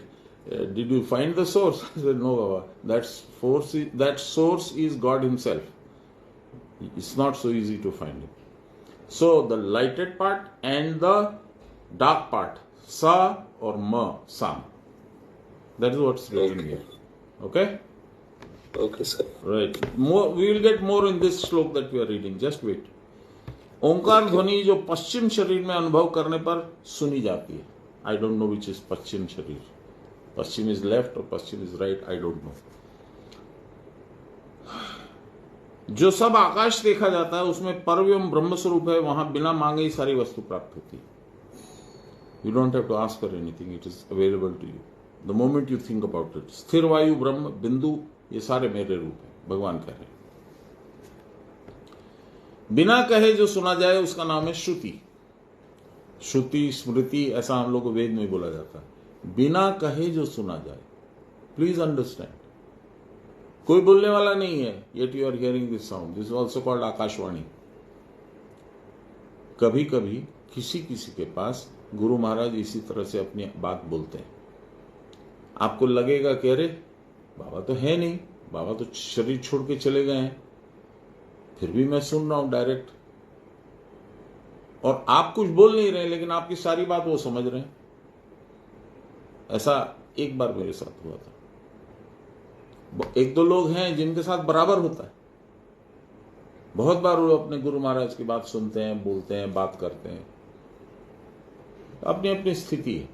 did you find the source? I said, no, Baba. That source is God himself. It's not so easy to find it. So the lighted part and the dark part, sa or ma, sam. That is what's written here. Okay? Okay, sir. Right. We will get more in this श्लोक that we are reading. Just wait. ओंकार ध्वनि जो पश्चिम शरीर में अनुभव करने पर सुनी जाती है। I don't know which is पश्चिम शरीर। पश्चिम is left और पश्चिम is right. I don't know. जो सब आकाश देखा जाता है उसमें परम एवं ब्रह्म स्वरूप है, वहां बिना मांगे ही सारी वस्तु प्राप्त होती है। You don't have to ask for anything, it is available to you the moment you think about it. स्थिर वायु, ब्रह्म, बिंदु, ये सारे मेरे रूप है, भगवान कह रहे हैं। बिना कहे जो सुना जाए उसका नाम है श्रुति। श्रुति, स्मृति, ऐसा हम लोग को वेद में बोला जाता है। बिना कहे जो सुना जाए, प्लीज अंडरस्टैंड। कोई बोलने वाला नहीं है, yet you are hearing this sound. This is also called akashvani. कभी कभी किसी किसी के पास गुरु महाराज इसी तरह से अपनी बात बोलते हैं। आपको लगेगा कि अरे बाबा तो है नहीं, बाबा तो शरीर छोड़ के चले गए हैं, फिर भी मैं सुन रहा हूं डायरेक्ट। और आप कुछ बोल नहीं रहे लेकिन आपकी सारी बात वो समझ रहे हैं। ऐसा एक बार मेरे साथ हुआ था। 1-2 लोग हैं जिनके साथ बराबर होता है। बहुत बार वो अपने गुरु महाराज की बात सुनते हैं, बोलते हैं, बात करते हैं। अपनी अपनी स्थिति है।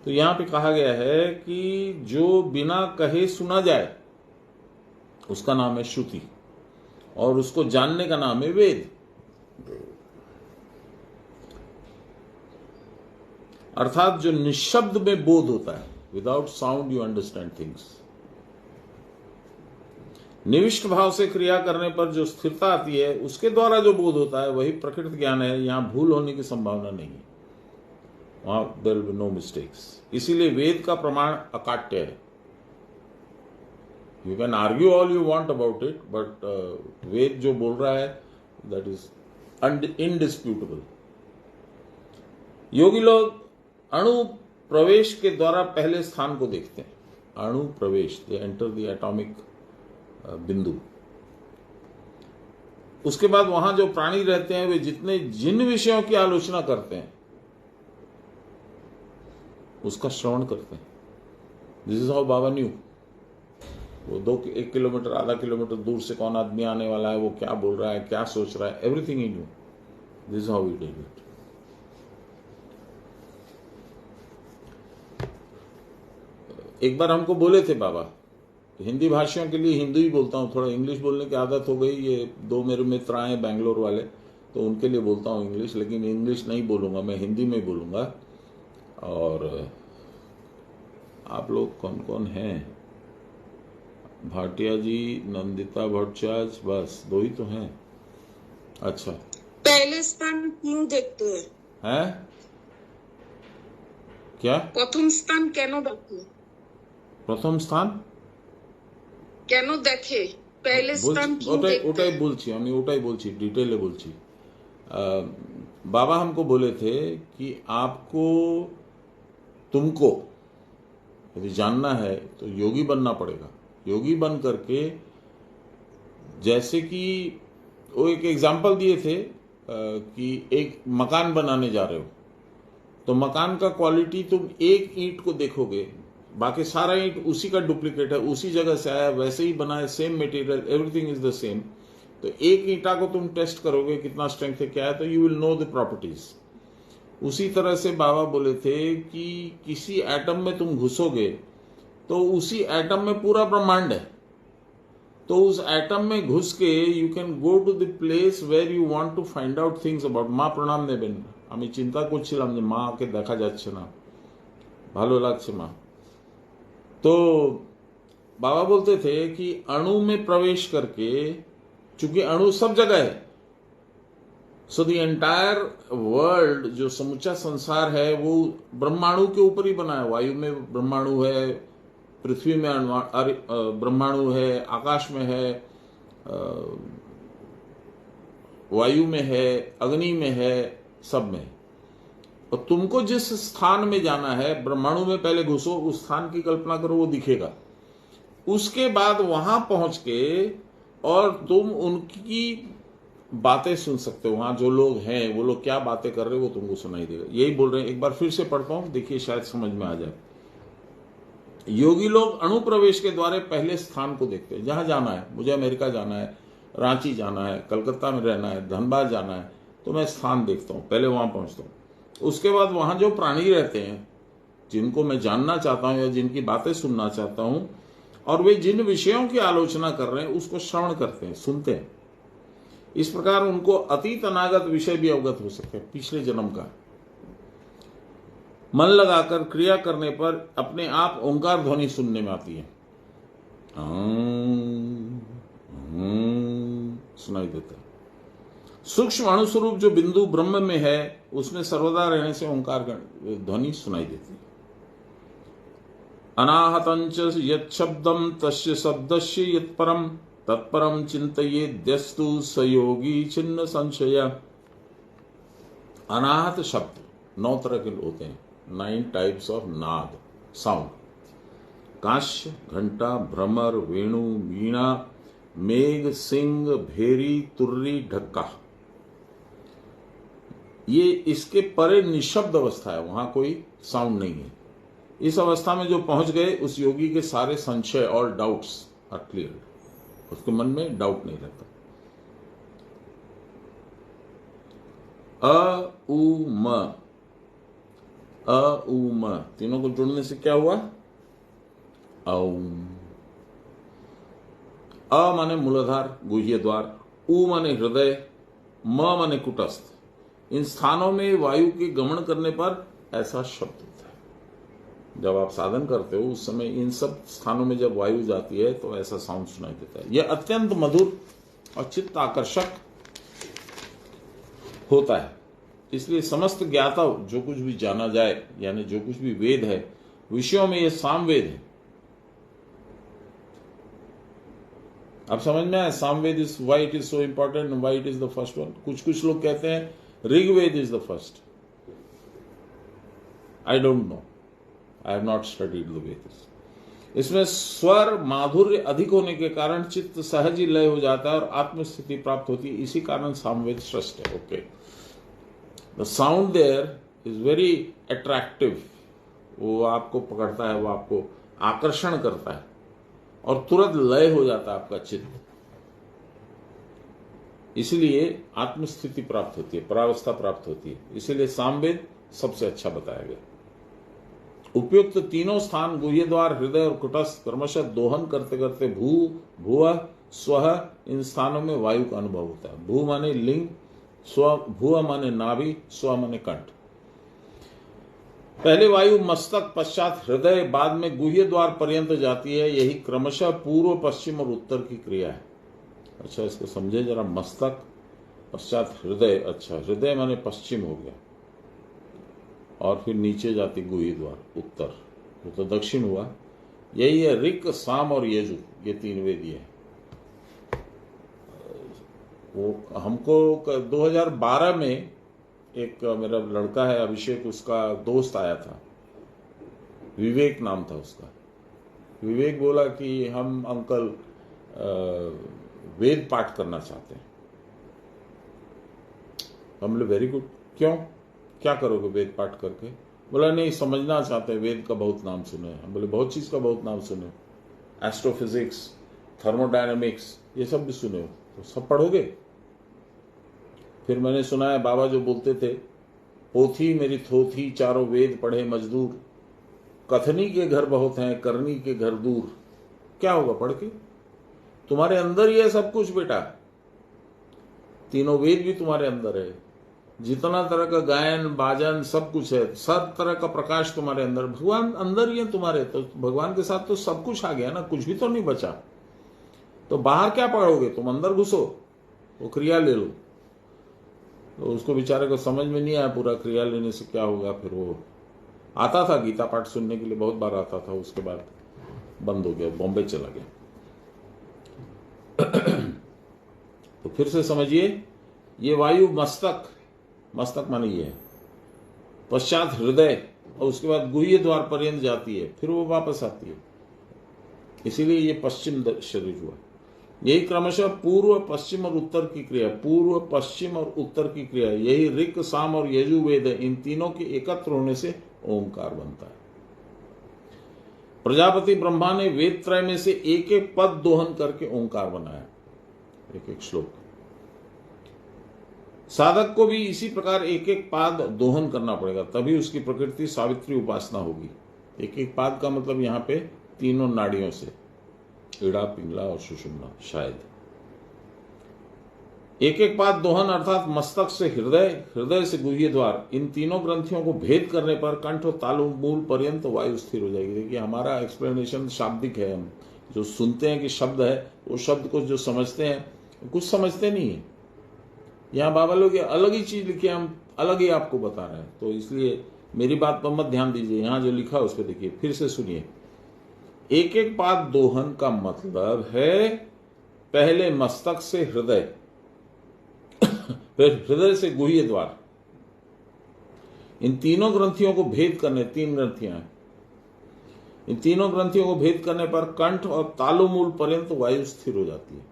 तो यहां पे कहा गया है कि जो बिना कहे सुना जाए उसका नाम है श्रुति, और उसको जानने का नाम है वेद। अर्थात जो निशब्द में बोध होता है, without sound you understand things. निविष्ट भाव से क्रिया करने पर जो स्थिरता आती है उसके द्वारा जो बोध होता है वही प्रकृत ज्ञान है। यहां भूल होने की संभावना नहीं है, वहां there will be no mistakes. इसीलिए वेद का प्रमाण अकाट्य है। You can argue all you want about it, but Veda जो बोल रहा है दैट इज इनडिस्प्यूटेबल। योगी लोग अणु प्रवेश के द्वारा पहले स्थान को देखते हैं। अणु प्रवेश, दे एंटर द एटॉमिक बिंदु। उसके बाद वहां जो प्राणी रहते हैं वे जिन विषयों की आलोचना करते हैं उसका श्रवण करते हैं। This is how Baba new. वो 1 किलोमीटर आधा किलोमीटर दूर से कौन आदमी आने वाला है, वो क्या बोल रहा है, क्या सोच रहा है, एवरीथिंग ही new. This is how we did it. एक बार हमको बोले थे बाबा, हिंदी भाषियों के लिए हिंदी ही बोलता हूँ, थोड़ा इंग्लिश बोलने की आदत हो गई। ये 2 मेरे मित्र आए बैंगलोर वाले, तो उनके लिए बोलता हूँ इंग्लिश, लेकिन इंग्लिश नहीं बोलूँगा, मैं हिंदी में बोलूँगा। और आप लोग कौन कौन हैं? भाटिया जी, नंदिता भट्टाचार्य, बस 2 ही तो हैं। अच्छा, पहले स्थान क्यों देखते हैं? क्या প্রথম স্থান কেন দেখে? প্রথম স্থান কেন দেখে? पहले स्थान क्यों देखते? ওটাই বলছি আমি, ওটাই বলছি, ডিটেলে বলছি। बाबा हमको बोले थे कि तुमको यदि जानना है तो योगी बनना पड़ेगा। योगी बन करके, जैसे कि वो एक एग्जाम्पल दिए थे कि एक मकान बनाने जा रहे हो, तो मकान का क्वालिटी तुम एक ईंट को देखोगे, बाकी सारा ईंट उसी का डुप्लीकेट है, उसी जगह से आया, वैसे ही बना है, same material, everything is the same. तो एक ईंटा को तुम टेस्ट करोगे कितना स्ट्रेंथ है, क्या है, तो you will know the properties. उसी तरह से बाबा बोले थे कि किसी एटम में तुम घुसोगे तो उसी एटम में पूरा ब्रह्मांड है, तो उस एटम में घुस के you can go to the place where you want to find out things about. মা প্রণাম নেবেন, আমি চিন্তা করছিলাম যে মাকে দেখা যাচ্ছে না, ভালো লাগছে মা। तो बाबा बोलते थे कि अणु में प्रवेश करके, चूंकि अणु सब जगह है, सो द एंटायर वर्ल्ड, जो समूचा संसार है, वो ब्रह्माणु के ऊपर ही बना है। वायु में ब्रह्माणु है, पृथ्वी में ब्रह्माणु है, आकाश में है, वायु में है, अग्नि में है, सब में। और तुमको जिस स्थान में जाना है, ब्रह्माणु में पहले घुसो, उस स्थान की कल्पना करो, वो दिखेगा। उसके बाद वहां पहुंच के और तुम उनकी बातें सुन सकते हो। वहां जो लोग हैं वो लोग क्या बातें कर रहे हो वो तुमको सुनाई देगा। यही बोल रहे हैं। एक बार फिर से पढ़ता हूं, देखिए शायद समझ में आ जाए। योगी लोग अणुप्रवेश के द्वारा पहले स्थान को देखते हैं। जहां जाना है, मुझे अमेरिका जाना है, रांची जाना है, कलकत्ता में रहना है, धनबाद जाना है, तो मैं स्थान देखता हूं, पहले वहां पहुंचता हूं। उसके बाद वहां जो प्राणी रहते हैं, जिनको मैं जानना चाहता हूं या जिनकी बातें सुनना चाहता हूं, और वे जिन विषयों की आलोचना कर रहे हैं उसको श्रवण करते हैं, सुनते हैं। इस प्रकार उनको अतीत अनागत विषय भी अवगत हो सकते हैं, पिछले जन्म का। मन लगाकर क्रिया करने पर अपने आप ओंकार ध्वनि सुनने में आती है, सुनाई देता है। सूक्ष्म अणुस्वरूप जो बिंदु ब्रह्म में है, उसमें सर्वदा रहने से ओंकार ध्वनि सुनाई देती है। अनाहतंच यत् शब्दम तस्य शब्दस्य यत् परम तत्परम चिंतयेद्यस्तु सयोगी छिन्न संशय। अनाहत शब्द 9 तरह के होते हैं, 9 टाइप्स ऑफ नाद, साउंड। काश्य, घंटा, भ्रमर, वेणु, वीणा, मेघ, सिंह, भेरी, तुर्री, ढक्का। ये इसके परे निशब्द अवस्था है, वहां कोई साउंड नहीं है। इस अवस्था में जो पहुंच गए, उस योगी के सारे संशय और डाउट्स आर क्लियर। उसके मन में डाउट नहीं रहता। अ उ म, अ उ म तीनों को जोड़ने से क्या हुआ? औम। अ माने मूलाधार, गुह्य द्वार, उ माने हृदय, म माने कुटस्थ। इन स्थानों में वायु के गमन करने पर ऐसा शब्द होता है। जब आप साधन करते हो उस समय इन सब स्थानों में जब वायु जाती है तो ऐसा साउंड सुनाई देता है। यह अत्यंत मधुर और चित्त आकर्षक होता है। इसलिए समस्त ज्ञाता, जो कुछ भी जाना जाए, यानी जो कुछ भी वेद है, विषयों में यह सामवेद है। आप समझ में आया? Samaveda is why it is so important, why it is the first one. कुछ लोग कहते हैं Rigveda is the first. I don't know, I have not studied the Vedas. इसमें स्वर माधुर्य अधिक होने के कारण चित्त सहज ही लय हो जाता है और आत्मस्थिति प्राप्त होती है, इसी कारण सामवेद श्रेष्ठ है। Okay, the sound there is very attractive, वो आपको पकड़ता है, वो आपको आकर्षण करता है और तुरंत लय हो जाता है आपका चित्त, इसलिए आत्मस्थिति प्राप्त होती है, परावस्था प्राप्त होती है, इसीलिए सामवेद सबसे अच्छा बताया गया। उपयुक्त तीनों स्थान गुह्य द्वार, हृदय और कुटस्थ क्रमशः दोहन करते करते भुवः स्वः, इन स्थानों में वायु का अनुभव होता है। भू माने लिंग, स्व भुवः माने नाभि, स्व माने कंठ। पहले वायु मस्तक, पश्चात हृदय, बाद में गुह्य द्वार पर्यंत जाती है। यही क्रमशः पूर्व, पश्चिम और उत्तर की क्रिया है। अच्छा, इसको समझे जरा। मस्तक, पश्चात हृदय। अच्छा, हृदय माने पश्चिम हो गया और फिर नीचे जाती गुह्य द्वार उत्तर, वो तो दक्षिण हुआ। यही है ऋक, साम और यजु, ये तीन वेद है। वो हमको 2012 में एक मेरा लड़का है अभिषेक, उसका दोस्त आया था, विवेक नाम था उसका। विवेक बोला कि हम अंकल वेद पाठ करना चाहते हैं। हम बोले वेरी गुड, क्यों, क्या करोगे वेद पाठ करके? बोला नहीं, समझना चाहते हैं, वेद का बहुत नाम सुने। हम बोले बहुत चीज का बहुत नाम सुने, एस्ट्रोफिजिक्स, थर्मोडायनेमिक्स, ये सब भी सुने हो, तो सब पढ़ोगे? फिर मैंने सुना है बाबा जो बोलते थे, पोथी मेरी थोथी, चारों वेद पढ़े मजदूर, कथनी के घर बहुत हैं, करनी के घर दूर। क्या होगा पढ़ के? तुम्हारे अंदर ही है सब कुछ बेटा, तीनों वेद भी तुम्हारे अंदर है, जितना तरह का गायन बाजन सब कुछ है, सब तरह का प्रकाश तुम्हारे अंदर, भगवान अंदर ही है तुम्हारे। तो भगवान के साथ तो सब कुछ आ गया ना, कुछ भी तो नहीं बचा। तो बाहर क्या पढ़ोगे? तुम अंदर घुसो, वो क्रिया ले लो। तो उसको बेचारे को समझ में नहीं आया पूरा, क्रिया लेने से क्या होगा। फिर वो आता था गीता पाठ सुनने के लिए, बहुत बार आता था, उसके बाद बंद हो गया, बॉम्बे चला गया। तो फिर से समझिए, ये वायु मस्तक, मस्तक माने ये है, पश्चात हृदय और उसके बाद गुह्य द्वार पर्यंत जाती है, फिर वो वापस आती है, इसीलिए ये पश्चिम शरीर हुआ। यही क्रमशः पूर्व, पश्चिम और उत्तर की क्रिया, पूर्व, पश्चिम और उत्तर की क्रिया, यही ऋक, साम और यजुर्वेद है। इन तीनों के एकत्र होने से ओंकार बनता है। प्रजापति ब्रह्मा ने वेद त्रय में से एक एक पद दोहन करके ओंकार बनाया, एक एक श्लोक। साधक को भी इसी प्रकार एक एक पाद दोहन करना पड़ेगा, तभी उसकी प्रकृति सावित्री उपासना होगी। एक एक पाद का मतलब यहां पे तीनों नाड़ियों से, ईड़ा, पिंगला और सुषुम्ना, शायद। एक एक पाद दोहन अर्थात मस्तक से हृदय, हृदय से गुह्य द्वार, इन तीनों ग्रंथियों को भेद करने पर कंठ और तालु मूल पर्यंत वायु स्थिर हो जाएगी। देखिए हमारा एक्सप्लेनेशन शाब्दिक है, हम जो सुनते हैं कि शब्द है, वो शब्द को जो समझते हैं, कुछ समझते नहीं है। यहाँ बाबा लोग अलग ही चीज लिखे, हम अलग ही आपको बता रहे हैं। तो इसलिए मेरी बात पर मत ध्यान दीजिए, यहां जो लिखा है उस पर देखिए, फिर से सुनिए। एक एक पाद दोहन का मतलब है पहले मस्तक से हृदय, फिर हृदय से गुह्य द्वार, इन तीनों ग्रंथियों को भेद करने, तीन ग्रंथियां हैं, इन तीनों ग्रंथियों को भेद करने पर कंठ और तालुमूल पर्यंत वायु स्थिर हो जाती है।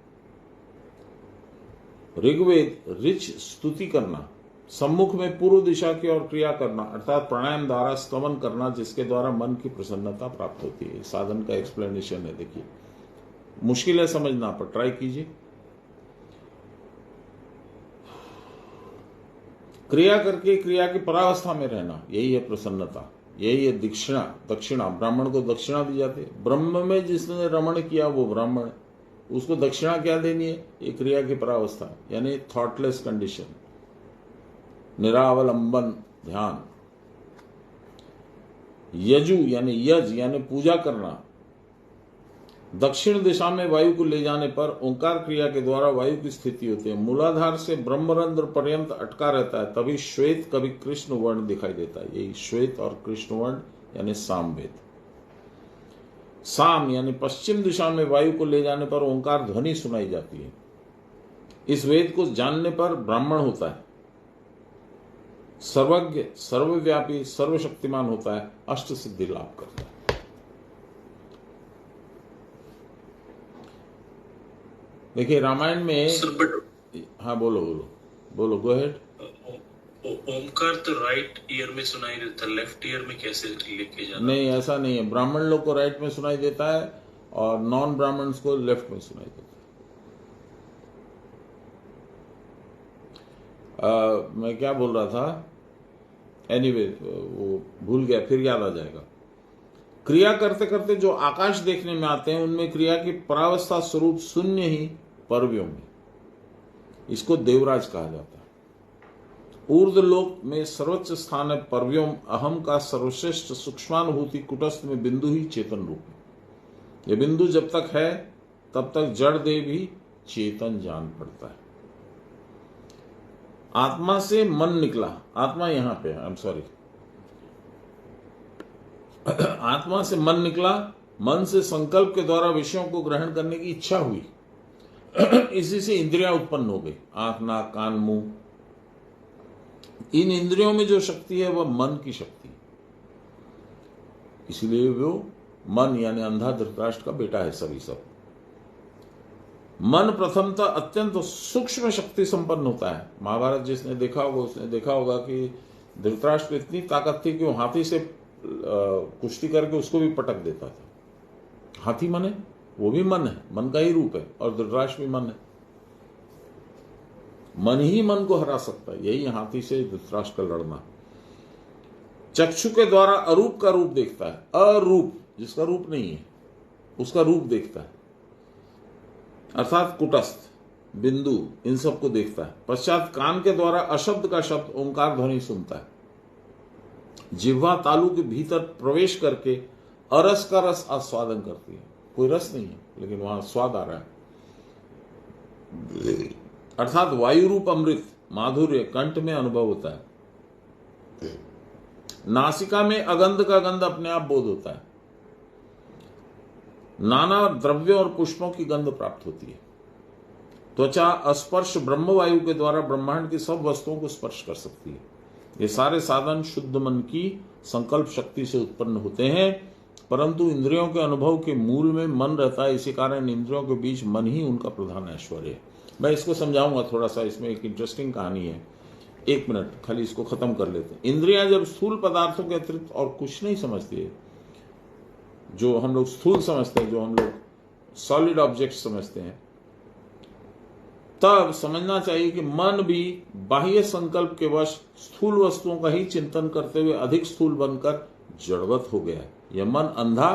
ऋग्वेद रिच स्तुति करना, सम्मुख में पूर्व दिशा की ओर क्रिया करना अर्थात प्राणायाम द्वारा स्तमन करना, जिसके द्वारा मन की प्रसन्नता प्राप्त होती है। साधन का एक्सप्लेनेशन है, देखिए मुश्किल है समझना, पर ट्राई कीजिए। क्रिया करके क्रिया की परावस्था में रहना, यही है प्रसन्नता, यही है दक्षिणा। ब्राह्मण को दक्षिणा दी जाती है। ब्रह्म में जिसने रमण किया वो ब्राह्मण, उसको दक्षिणा क्या देनी है? ये क्रिया की परावस्था, यानी थॉटलेस कंडीशन, निरावलंबन ध्यान। यजु यानी यज यानी पूजा करना, दक्षिण दिशा में वायु को ले जाने पर ओंकार क्रिया के द्वारा वायु की स्थिति होती है। मूलाधार से ब्रह्मरंध्र पर्यंत अटका रहता है, तभी श्वेत कभी कृष्ण वर्ण दिखाई देता है। यही श्वेत और कृष्ण वर्ण यानी सामवेद। साम यानी पश्चिम दिशा में वायु को ले जाने पर ओंकार ध्वनि सुनाई जाती है। इस वेद को जानने पर ब्राह्मण होता है, सर्वज्ञ, सर्वव्यापी, सर्वशक्तिमान होता है, अष्ट सिद्धि लाभ करता है। देखिए रामायण में हाँ बोलो बोलो बोलो, गो अहेड। ओमकार तो राइट ईयर में सुनाई देता, लेफ्ट ईयर में कैसे लेके जाना? नहीं, ऐसा नहीं है। ब्राह्मण लोग को राइट में सुनाई देता है और नॉन ब्राह्मण्स को लेफ्ट में सुनाई देता है। मैं क्या बोल रहा था, एनीवे वो भूल गया, फिर याद आ जाएगा। क्रिया करते करते जो आकाश देखने में आते हैं उनमें क्रिया की परावस्था स्वरूप शून्य ही परव्योम है। इसको देवराज कहा जाता है। ऊर्ध्व लोक में सर्वोच्च स्थान है परव्योम। अहम का सर्वश्रेष्ठ सूक्ष्मानुभूति कुटस्थ में बिंदु ही चेतन रूप है। यह बिंदु जब तक है तब तक जड़ देह भी चेतन जान पड़ता है। आत्मा से मन निकला, आत्मा यहां पे है, आई एम सॉरी, आत्मा से मन निकला, मन से संकल्प के द्वारा विषयों को ग्रहण करने की इच्छा हुई, इसी से इंद्रियां उत्पन्न हो गई, आंख, नाक, कान, मुंह। इन इंद्रियों में जो शक्ति है वह मन की शक्ति है। इसलिए वो मन यानी अंधा धृतराष्ट्र का बेटा है सभी सब। मन प्रथमतः अत्यंत सूक्ष्म शक्ति संपन्न होता है। महाभारत जिसने देखा होगा उसने देखा होगा कि धृतराष्ट्र को इतनी ताकत थी कि वो हाथी से कुश्ती करके उसको भी पटक देता था। हाथी मन है, वो भी मन है, मन का ही रूप है, और धृतराष्ट्र भी मन है। मन ही मन को हरा सकता है, यही हाथी से धृतराष्ट्र का लड़ना। चक्षु के द्वारा अरूप का रूप देखता है, अरूप जिसका रूप नहीं है उसका रूप देखता है, अर्थात कुटस्थ, बिंदु, इन सबको देखता है। पश्चात कान के द्वारा अशब्द का शब्द ओंकार ध्वनि सुनता है। जिह्वा तालु के भीतर प्रवेश करके अरस का रस आस्वादन करती है। कोई रस नहीं है लेकिन वहां स्वाद आ रहा है, अर्थात वायु रूप अमृत माधुर्य कंठ में अनुभव होता है। नासिका में अगंध का गंध अपने आप बोध होता है। नाना द्रव्यों और पुष्पों की गंध प्राप्त होती है। त्वचा स्पर्श ब्रह्म वायु के द्वारा ब्रह्मांड की सब वस्तुओं को स्पर्श कर सकती है। ये सारे साधन शुद्ध मन की संकल्प शक्ति से उत्पन्न होते हैं, परंतु इंद्रियों के अनुभव के मूल में मन रहता है। इसी कारण इंद्रियों के बीच मन ही उनका प्रधान ऐश्वर्य है। मैं इसको समझाऊंगा थोड़ा सा, इसमें एक इंटरेस्टिंग कहानी है। एक मिनट खाली इसको खत्म कर लेते हैं। इंद्रियां जब स्थूल पदार्थों के अतिरिक्त और कुछ नहीं समझती है, जो हम लोग स्थूल समझते हैं, जो हम लोग सॉलिड ऑब्जेक्ट समझते हैं, तब समझना चाहिए कि मन भी बाह्य संकल्प के वश स्थूल वस्तुओं का ही चिंतन करते हुए अधिक स्थूल बनकर जड़वत हो गया है। यह मन अंधा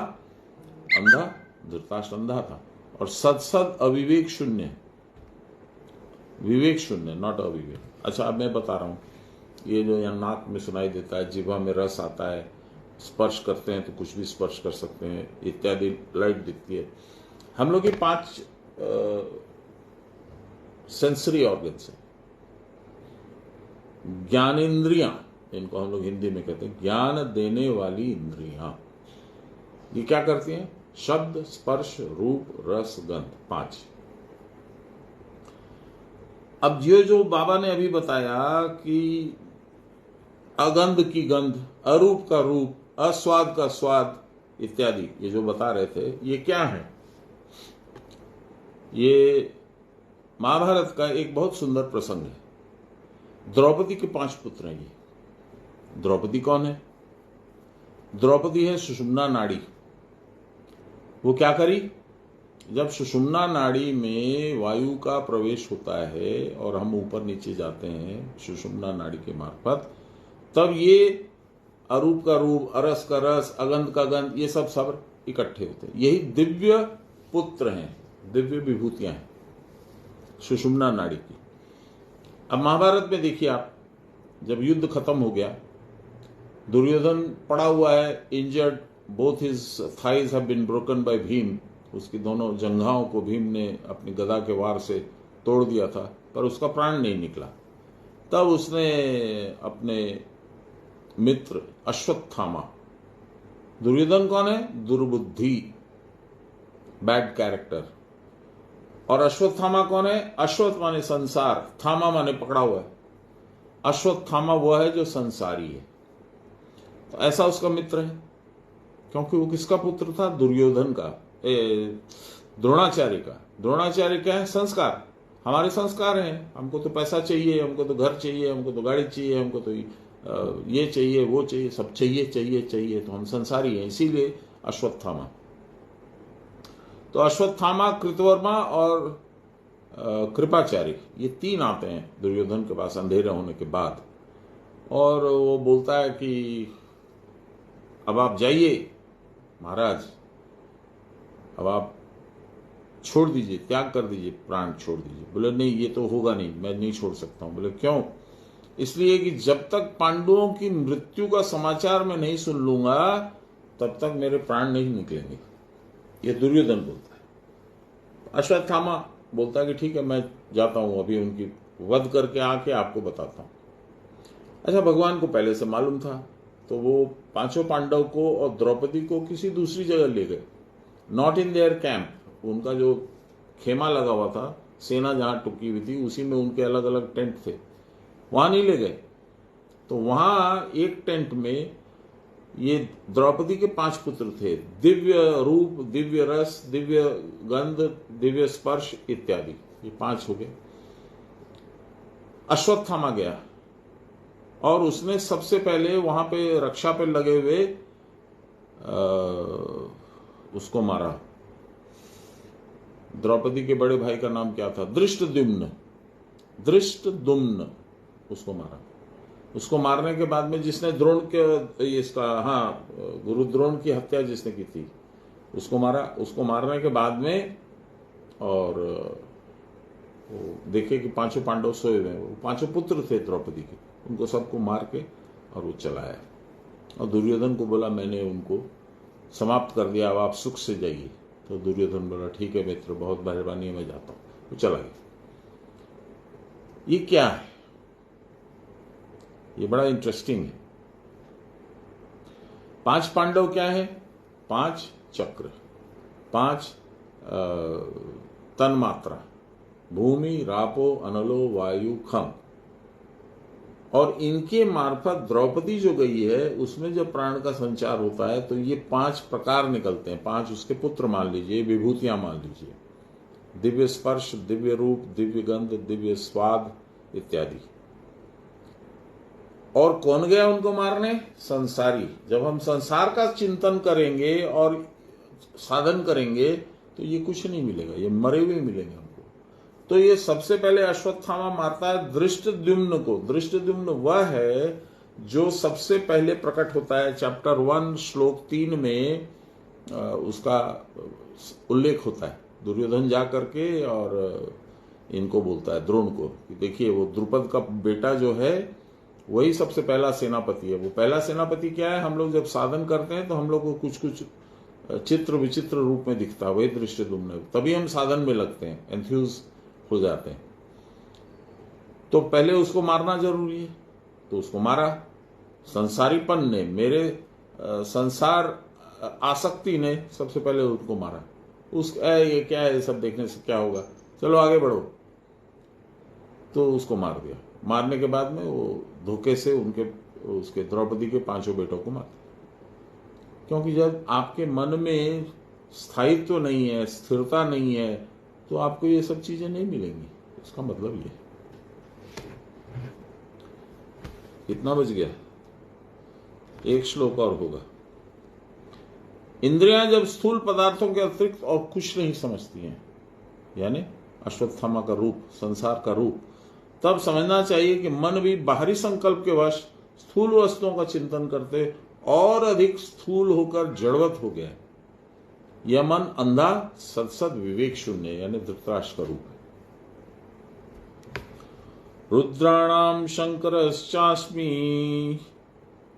धृतराष्ट्र अंधा था और सद अविवेक शून्य, विवेक शून्य, नॉट अविवेक। अच्छा, अब मैं बता रहा हूं, ये जो यहाँ नाक में सुनाई देता है, जिह्वा में रस आता है, स्पर्श करते हैं तो कुछ भी स्पर्श कर सकते हैं इत्यादि, लाइट दिखती है। हम लोग ये 5 सेंसरी ऑर्गन्स है, ज्ञानेंद्रियां, इनको हम लोग हिंदी में कहते हैं ज्ञान देने वाली इंद्रियां। ये क्या करती हैं? शब्द, स्पर्श, रूप, रस, गंध, 5। अब ये जो बाबा ने अभी बताया कि अगंध की गंध, अरूप का रूप, अस्वाद का स्वाद इत्यादि, ये जो बता रहे थे, ये क्या है? ये महाभारत का एक बहुत सुंदर प्रसंग है। द्रौपदी के 5 पुत्र हैं। ये द्रौपदी कौन है? द्रौपदी है सुषुम्ना नाड़ी। वो क्या करी? जब सुषुम्ना नाड़ी में वायु का प्रवेश होता है और हम ऊपर नीचे जाते हैं सुषुम्ना नाड़ी के मार्फत, तब ये अरूप का रूप, अरस का रस, अगंध का गंध, ये सब इकट्ठे होते हैं। यही दिव्य पुत्र हैं, दिव्य विभूतियां हैं सुषुम्ना नाड़ी की। अब महाभारत में देखिए आप, जब युद्ध खत्म हो गया, दुर्योधन पड़ा हुआ है injured, both his thighs have been broken by Bhima. उसकी दोनों जंघाओं को भीम ने अपनी गदा के वार से तोड़ दिया था, पर उसका प्राण नहीं निकला। तब उसने अपने मित्र अश्वत्थामा, दुर्योधन कौन है? दुर्बुद्धि, बैड कैरेक्टर। और अश्वत्थामा कौन है? अश्वत्थ माने संसार, थामा माने पकड़ा हुआ है। अश्वत्थामा वो है जो संसारी है। तो ऐसा उसका मित्र है, क्योंकि वो किसका पुत्र था? दुर्योधन का, द्रोणाचार्य का। द्रोणाचार्य क्या है? संस्कार, हमारे संस्कार हैं। हमको तो पैसा चाहिए, हमको तो घर चाहिए, हमको तो गाड़ी चाहिए, हमको तो ये चाहिए, वो चाहिए, सब चाहिए चाहिए चाहिए, तो हम संसारी हैं, इसीलिए अश्वत्थामा। तो अश्वत्थामा, कृतवर्मा और कृपाचार्य, ये तीन आते हैं दुर्योधन के पास अंधेरा होने के बाद, और वो बोलता है कि अब आप जाइए महाराज, अब आप छोड़ दीजिए, त्याग कर दीजिए, प्राण छोड़ दीजिए। बोले नहीं, ये तो होगा नहीं, मैं नहीं छोड़ सकता हूं। बोले क्यों? इसलिए कि जब तक पांडवों की मृत्यु का समाचार मैं नहीं सुन लूंगा तब तक मेरे प्राण नहीं निकलेंगे। ये दुर्योधन बोलता है। अश्वत्थामा बोलता है कि ठीक है, मैं जाता हूं, अभी उनकी वध करके आके आपको बताता हूं। अच्छा, भगवान को पहले से मालूम था, तो वो पांचों पांडव को और द्रौपदी को किसी दूसरी जगह ले गए, नॉट इन देयर कैंप। उनका जो खेमा लगा हुआ था, सेना जहां टुकी हुई थी, उसी में उनके अलग अलग टेंट थे, वहां नहीं ले गए। तो वहां एक टेंट में ये द्रौपदी के 5 पुत्र थे, दिव्य रूप, दिव्य रस, दिव्य गंध, दिव्य स्पर्श इत्यादि, ये 5 हो गए। अश्वत्थामा गया और उसने सबसे पहले वहां पे रक्षा पे लगे हुए उसको मारा। द्रौपदी के बड़े भाई का नाम क्या था? धृष्टद्युम्न। धृष्टद्युम्न उसको मारा। उसको मारने के बाद में जिसने द्रोण के इसका, हाँ, गुरु द्रोण की हत्या जिसने की थी, उसको मारा। उसको मारने के बाद में और देखे कि 5 पांडव सोए हुए हैं, वो 5 पुत्र थे द्रौपदी के, उनको सबको मार के और वो चलाया। और दुर्योधन को बोला मैंने उनको समाप्त कर दिया, अब आप सुख से जाइए। तो दुर्योधन बोला ठीक है मित्र, बहुत मेहरबानी है, मैं जाता हूं। वो चला गया। ये क्या है? ये बड़ा इंटरेस्टिंग है। 5 पांडव क्या है? 5 चक्र, 5 तन्मात्रा, भूमि, रापो, अनलो, वायु, खम। और इनके मार्फत द्रौपदी जो गई है, उसमें जब प्राण का संचार होता है तो ये 5 प्रकार निकलते हैं। 5 उसके पुत्र मान लीजिए, विभूतियां मान लीजिए, दिव्य स्पर्श, दिव्य रूप, दिव्य गंध, दिव्य स्वाद इत्यादि। और कौन गया उनको मारने? संसारी। जब हम संसार का चिंतन करेंगे और साधन करेंगे तो ये कुछ नहीं मिलेगा, ये मरे हुए मिलेंगे हमको। तो ये सबसे पहले अश्वत्थामा मारता है धृष्टद्युम्न को। धृष्टद्युम्न वह है जो सबसे पहले प्रकट होता है चैप्टर 1 श्लोक 3 में, उसका उल्लेख होता है। दुर्योधन जा करके और इनको बोलता है, द्रोण को, कि देखिए वो द्रुपद का बेटा जो है वही सबसे पहला सेनापति है। वो पहला सेनापति क्या है? हम लोग जब साधन करते हैं तो हम लोग को कुछ कुछ चित्र विचित्र रूप में दिखता है, वही धृष्टद्युम्न, तभी हम साधन में लगते हैं, एंथ्यूज हो जाते हैं। तो पहले उसको मारना जरूरी है, तो उसको मारा। संसारीपन ने, मेरे संसार आसक्ति ने सबसे पहले उसको मारा। ये क्या है, सब देखने से क्या होगा, चलो आगे बढ़ो। तो उसको मार दिया। मारने के बाद में वो धोखे से उसके द्रौपदी के 5 बेटों को मार दिया। क्योंकि जब आपके मन में स्थायित्व नहीं है, स्थिरता नहीं है, तो आपको ये सब चीजें नहीं मिलेंगी। इसका मतलब ये कितना बच गया? 1 श्लोक और होगा। इंद्रियां जब स्थूल पदार्थों के अतिरिक्त और कुछ नहीं समझती हैं, यानी अश्वत्थामा का रूप, संसार का रूप, तब समझना चाहिए कि मन भी बाहरी संकल्प के वश स्थूल वस्तुओं का चिंतन करते और अधिक स्थूल होकर जड़वत हो गया। यह मन अंधा, सत्सद, विवेक शून्य, यानी धृतराष्ट्र का रूप है। रुद्राणाम शंकरश्चास्मि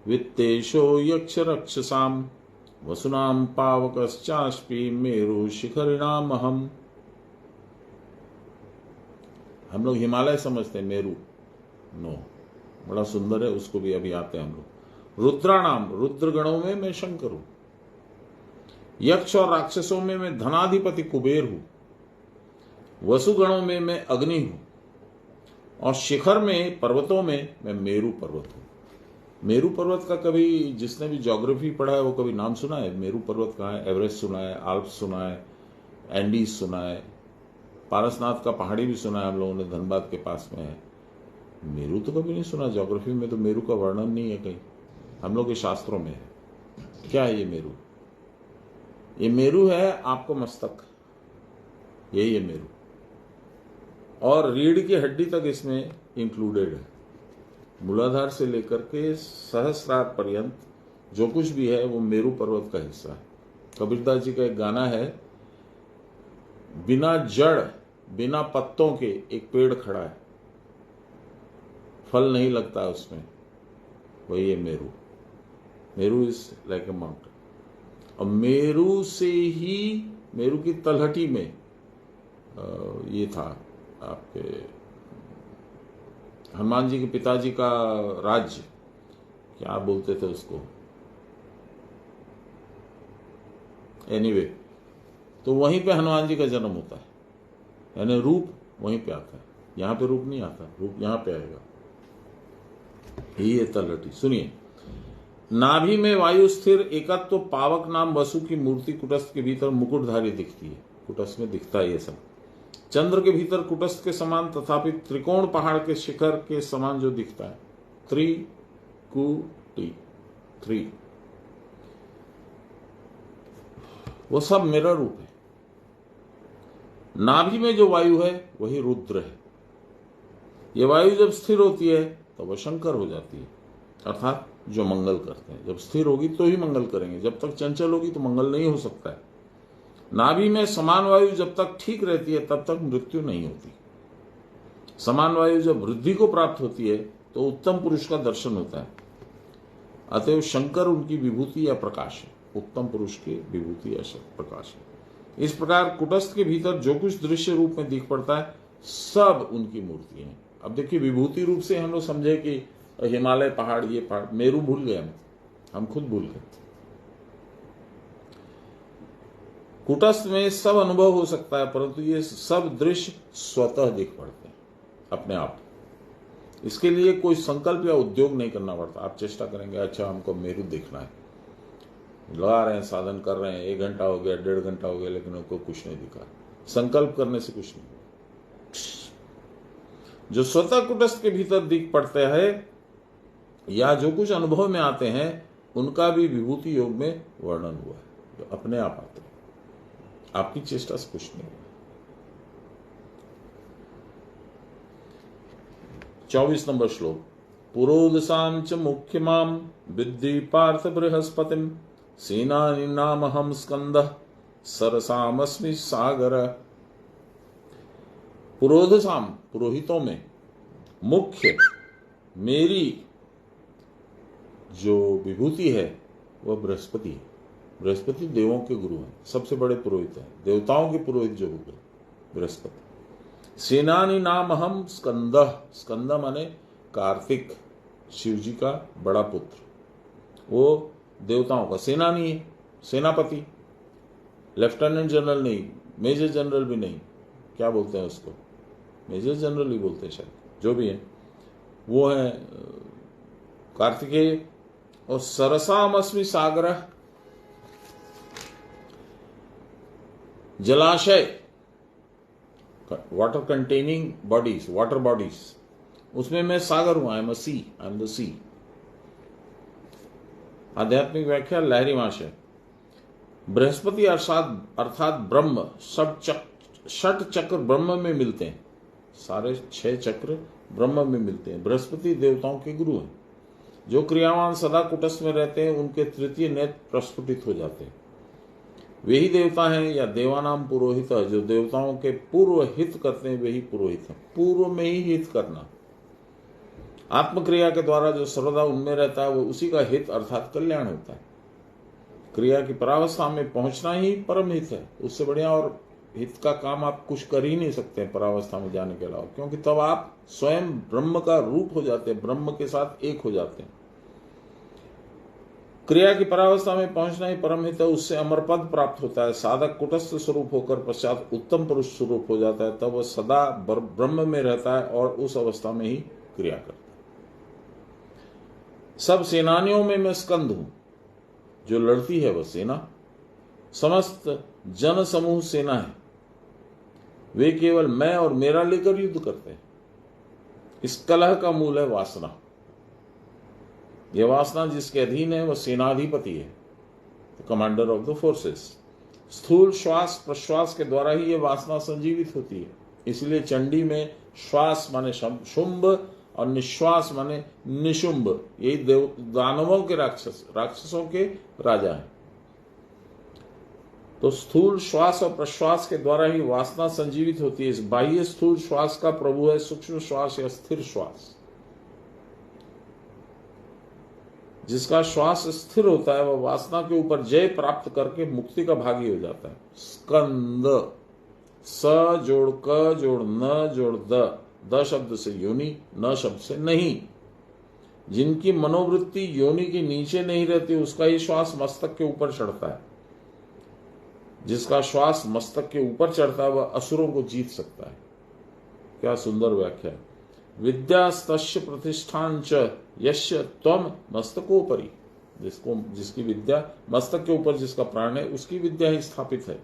वित्तेशो यक्ष रक्षसाम वसुनाम पावकश्चास्मि मेरु शिखरिणाम अहम। हम लोग हिमालय समझते हैं, मेरु नो, बड़ा सुंदर है, उसको भी अभी आते हैं हम लोग। रुद्राणाम, रुद्र गणों में मैं शंकर हूं। यक्ष और राक्षसों में मैं धनाधिपति कुबेर हूं, वसुगणों में मैं अग्नि हूं, और शिखर में पर्वतों में मैं मेरू पर्वत हूं। मेरू पर्वत का कभी जिसने भी ज्योग्राफी पढ़ा है वो कभी नाम सुना है? मेरू पर्वत कहाँ है? एवरेस्ट सुना है, आल्प्स सुना है, एंडीज सुना है, पारसनाथ का पहाड़ी भी सुना है हम लोगों ने, धनबाद के पास में है। मेरू तो कभी नहीं सुना। ज्योग्राफी में तो मेरू का वर्णन नहीं है कहीं, हम लोग के शास्त्रों में है। क्या है ये मेरू? ये मेरू है आपको मस्तक, यही है मेरू, और रीढ़ की हड्डी तक इसमें इंक्लूडेड है। मूलाधार से लेकर के सहस्रार पर्यंत जो कुछ भी है वो मेरू पर्वत का हिस्सा है। कबीरदास जी का एक गाना है, बिना जड़ बिना पत्तों के एक पेड़ खड़ा है, फल नहीं लगता उसमें, वही है Meru. Meru is like a mountain. और मेरू से ही, मेरू की तलहटी में ये था आपके हनुमान जी के पिताजी का राज्य, क्या बोलते थे उसको, एनीवे, तो वहीं पे हनुमान जी का जन्म होता है, यानी रूप वहीं पे आता है। यहां पे रूप नहीं आता, रूप यहां पे आएगा। ये तलहटी सुनिए। नाभि में वायु स्थिर एकत्व तो पावक नाम वसु की मूर्ति कुटस्थ के भीतर मुकुटधारी दिखती है। कुटस्थ में दिखता है ये सब। चंद्र के भीतर कुटस्थ के समान तथापि त्रिकोण पहाड़ के शिखर के समान जो दिखता है, त्रिकुटी, थ्री, वो सब मेरा रूप है। नाभि में जो वायु है वही रुद्र है। ये वायु जब स्थिर होती है तो वह शंकर हो जाती है, अर्थात जो मंगल करते हैं। जब स्थिर होगी तो ही मंगल करेंगे, जब तक चंचल होगी तो मंगल नहीं हो सकता है। नाभि में समान वायु जब तक ठीक रहती है तब तक मृत्यु नहीं होती। समान वायु जब वृद्धि को प्राप्त होती है तो उत्तम पुरुष का दर्शन होता है। अतएव शंकर उनकी विभूति या प्रकाश है, उत्तम पुरुष की विभूति या प्रकाश है। इस प्रकार कुटस्थ के भीतर जो कुछ दृश्य रूप में दिख पड़ता है सब उनकी मूर्ति है। अब देखिए, विभूति रूप से हम लोग समझे कि हिमालय पहाड़, ये पहाड़, मेरू भूल गए हम खुद भूल गए। कुटस्थ में सब अनुभव हो सकता है, परंतु ये सब दृश्य स्वतः दिख पड़ते हैं अपने आप। इसके लिए कोई संकल्प या उद्योग नहीं करना पड़ता। आप चेष्टा करेंगे, अच्छा हमको मेरू देखना है, लगा रहे हैं, साधन कर रहे हैं, 1 घंटा हो गया, 1.5 घंटा हो गया, लेकिन उनको कुछ नहीं दिखा। संकल्प करने से कुछ नहीं। जो स्वतः कुटस्थ के भीतर दिख पड़ते हैं या जो कुछ अनुभव में आते हैं उनका भी विभूति योग में वर्णन हुआ है, जो अपने आप आते हैं, आपकी चेष्टा से कुछ नहीं। 24 नंबर श्लोक। पुरोदशां च मुख्यमां विद्धि पार्थ बृहस्पतिं सेनानी नाम हम स्कंदः सरसामस्मि सागर। पुरोदशाम, पुरोहितों में, मुख्य, मेरी जो विभूति है वह बृहस्पति है। बृहस्पति देवों के गुरु हैं, सबसे बड़े पुरोहित हैं, देवताओं के पुरोहित जो हुए बृहस्पति। सेनानी नाम हम स्कंदः, स्कंद माने कार्तिक, शिव जी का बड़ा पुत्र, वो देवताओं का सेनानी है, सेनापति। लेफ्टिनेंट जनरल नहीं, मेजर जनरल भी नहीं, क्या बोलते हैं उसको, मेजर जनरल ही बोलते हैं शायद, जो भी है वो है कार्तिकेय। और सरसामस्मि सागर, जलाशय, water containing bodies, water bodies, उसमें मैं सागर हूं, I am a sea, I am the sea. आध्यात्मिक व्याख्या लहरी माशय। बृहस्पति अर्थात ब्रह्म, षट चक्र ब्रह्म में मिलते हैं, सारे 6 चक्र ब्रह्म में मिलते हैं। बृहस्पति देवताओं के गुरु हैं। जो क्रियावान सदा कुटस्थ में रहते हैं उनके तृतीय नेत्र प्रस्फुटित हो जाते हैं। वे ही देवता हैं या देवानाम पुरोहित, जो देवताओं के पूर्व हित करते हैं वही पुरोहित हैं। पूर्व में ही हित करना, आत्मक्रिया के द्वारा जो सर्वदा उनमें रहता है वो उसी का हित अर्थात कल्याण होता है। क्रिया की परावस्था में पहुंचना ही परम हित है। उससे बढ़िया और हित का काम आप कुछ कर ही नहीं सकते हैं परावस्था में जाने के अलावा, क्योंकि तब आप स्वयं ब्रह्म का रूप हो जाते हैं, ब्रह्म के साथ एक हो जाते हैं। क्रिया की परावस्था में पहुंचना ही परम हित है, उससे अमर पद प्राप्त होता है। साधक कुटस्थ स्वरूप होकर पश्चात उत्तम पुरुष स्वरूप हो जाता है, तब वह सदा ब्रह्म में रहता है और उस अवस्था में ही क्रिया करता है। सब सेनानियों में मैं स्कंद हूं, जो लड़ती है वह सेना, समस्त जन समूह सेना है, वे केवल मैं और मेरा लेकर युद्ध करते हैं। इस कलह का मूल है वासना। यह वासना जिसके अधीन है वह सेनाधिपति है, कमांडर ऑफ द फोर्सेस। स्थूल श्वास प्रश्वास के द्वारा ही यह वासना संजीवित होती है। इसलिए चंडी में श्वास माने शुंभ और निश्वास माने निशुंभ, यही दानवों के राक्षसों के राजा हैं। तो स्थूल श्वास और प्रश्वास के द्वारा ही वासना संजीवित होती है। इस बाह्य स्थूल श्वास का प्रभु है सूक्ष्म श्वास या स्थिर श्वास। जिसका श्वास स्थिर होता है वह वासना के ऊपर जय प्राप्त करके मुक्ति का भागी हो जाता है। स्कंद, स जोड़ क जोड़ न जोड़ द शब्द से योनि, न शब्द से नहीं। जिनकी मनोवृत्ति योनि के नीचे नहीं रहती उसका ही श्वास मस्तक के ऊपर चढ़ता है। जिसका श्वास मस्तक के ऊपर चढ़ता है वह असुरों को जीत सकता है। क्या सुंदर व्याख्या है। विद्यास्तस्य प्रतिष्ठान च यस्य त्वम मस्तकोपरि, जिसकी विद्या मस्तक के ऊपर जिसका प्राण है उसकी विद्या ही स्थापित है।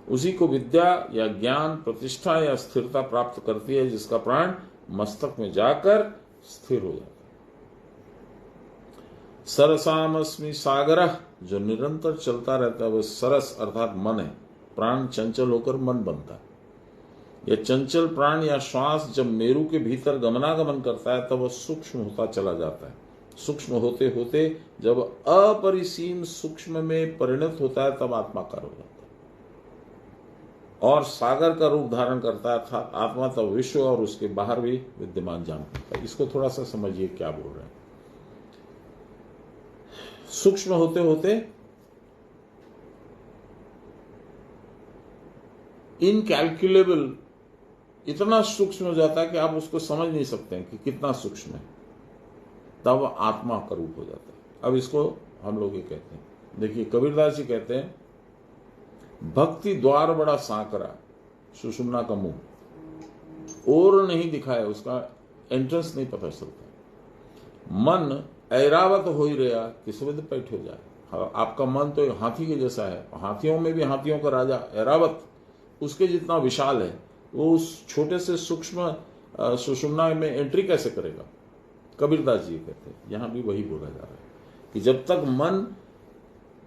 उसी को विद्या या ज्ञान प्रतिष्ठा या स्थिरता प्राप्त करती है जिसका प्राण मस्तक में जाकर स्थिर हो जाता है। सरसामस्मि सागरः, जो निरंतर चलता रहता है वह सरस अर्थात मन है। प्राण चंचल होकर मन बनता है। यह चंचल प्राण या श्वास जब मेरु के भीतर गमनागमन करता है तब वह सूक्ष्म होता चला जाता है। सूक्ष्म होते होते जब अपरिसीम सूक्ष्म में परिणत होता है तब आत्माकार हो जाता है और सागर का रूप धारण करता है, अर्थात आत्मा तब विश्व और उसके बाहर भी विद्यमान जान पड़ता है। इसको थोड़ा सा समझिए क्या बोल रहे हैं। सूक्ष्म होते होते इनकैलकुलेबल, इतना सूक्ष्म हो जाता है कि आप उसको समझ नहीं सकते हैं कि कितना सूक्ष्म है, तब आत्मा का रूप हो जाता है। अब इसको हम लोग ये कहते हैं, देखिए कबीरदास जी कहते हैं, भक्ति द्वार बड़ा सांकरा, सुषुम्ना का मुंह और नहीं दिखाया, उसका एंट्रेंस नहीं पता चलता। मन ऐरावत हो ही रहा कि सुविध पैठ हो जाए। हाँ, आपका मन तो हाथी के जैसा है, हाथियों में भी हाथियों का राजा ऐरावत, उसके जितना विशाल है, वो उस छोटे से सूक्ष्म सुषुम्ना में एंट्री कैसे करेगा। कबीरदास जी कहते हैं, यहां भी वही बोला जा रहा है कि जब तक मन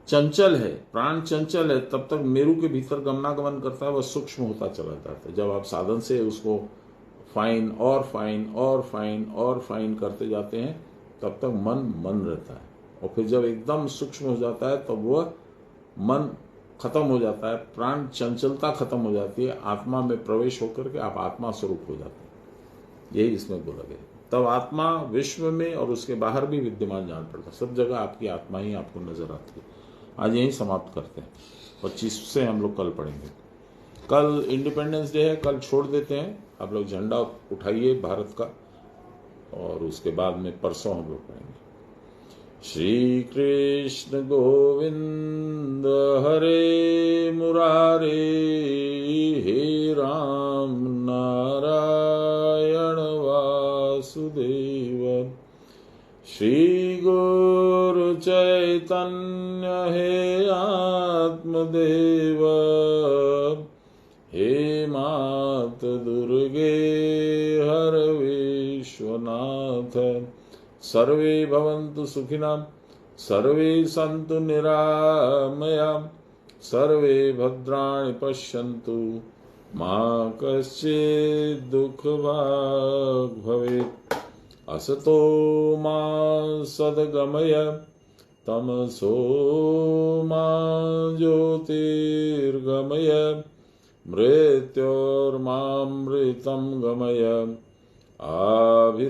चंचल है, प्राण चंचल है, तब तक मेरु के भीतर गमनागमन करता है, वह सूक्ष्म होता चला जाता है। जब आप साधन से उसको फाइन और फाइन और फाइन और फाइन करते जाते हैं तब तक मन रहता है, और फिर जब एकदम सूक्ष्म हो जाता है तब वह मन खत्म हो जाता है, प्राण चंचलता खत्म हो जाती है, आत्मा में प्रवेश होकर के आप आत्मा स्वरूप हो जाते हैं। यही इसमें बोला गया। तब आत्मा विश्व में और उसके बाहर भी विद्यमान जान पड़ता है। सब जगह आपकी आत्मा ही आपको नजर आती है। आज यही समाप्त करते हैं, 25 से हम लोग कल पढ़ेंगे। कल इंडिपेंडेंस डे है, कल छोड़ देते हैं। आप लोग झंडा उठाइए भारत का, और उसके बाद में परसों हम लोग पढ़ेंगे। श्री कृष्ण गोविंद हरे मुरारे, हे राम नारायण वासुदेव, श्री गुरु चैतन्य हे आत्मदेव, हे मात दुर्गे हर विश्वनाथ, सर्वे भवन्तु सुखिनः, सर्वे सन्तु निरामयाः, सर्वे भद्राणि पश्यन्तु, मा कश्चित् दुःखभाग् भवेत्। असतो मा सद्गमय, तमसो मा ज्योतिर्गमय, मृत्योर्मामृतं गमय, आभिराभिमहीधि।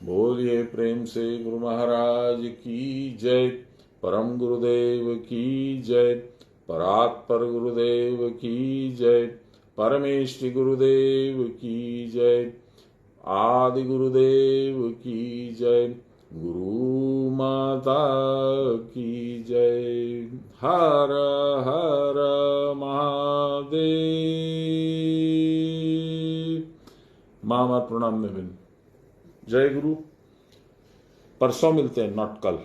बोलिए प्रेम से गुरु महाराज की जय, परम गुरुदेव की जय, परात्पर गुरुदेव की जय, परमेष्टि गुरुदेव की जय। आदि गुरुदेव की जय, गुरु माता की जय। हर हर महादेव। मामा प्रणाम में जय गुरु। परसों मिलते हैं, नॉट कल।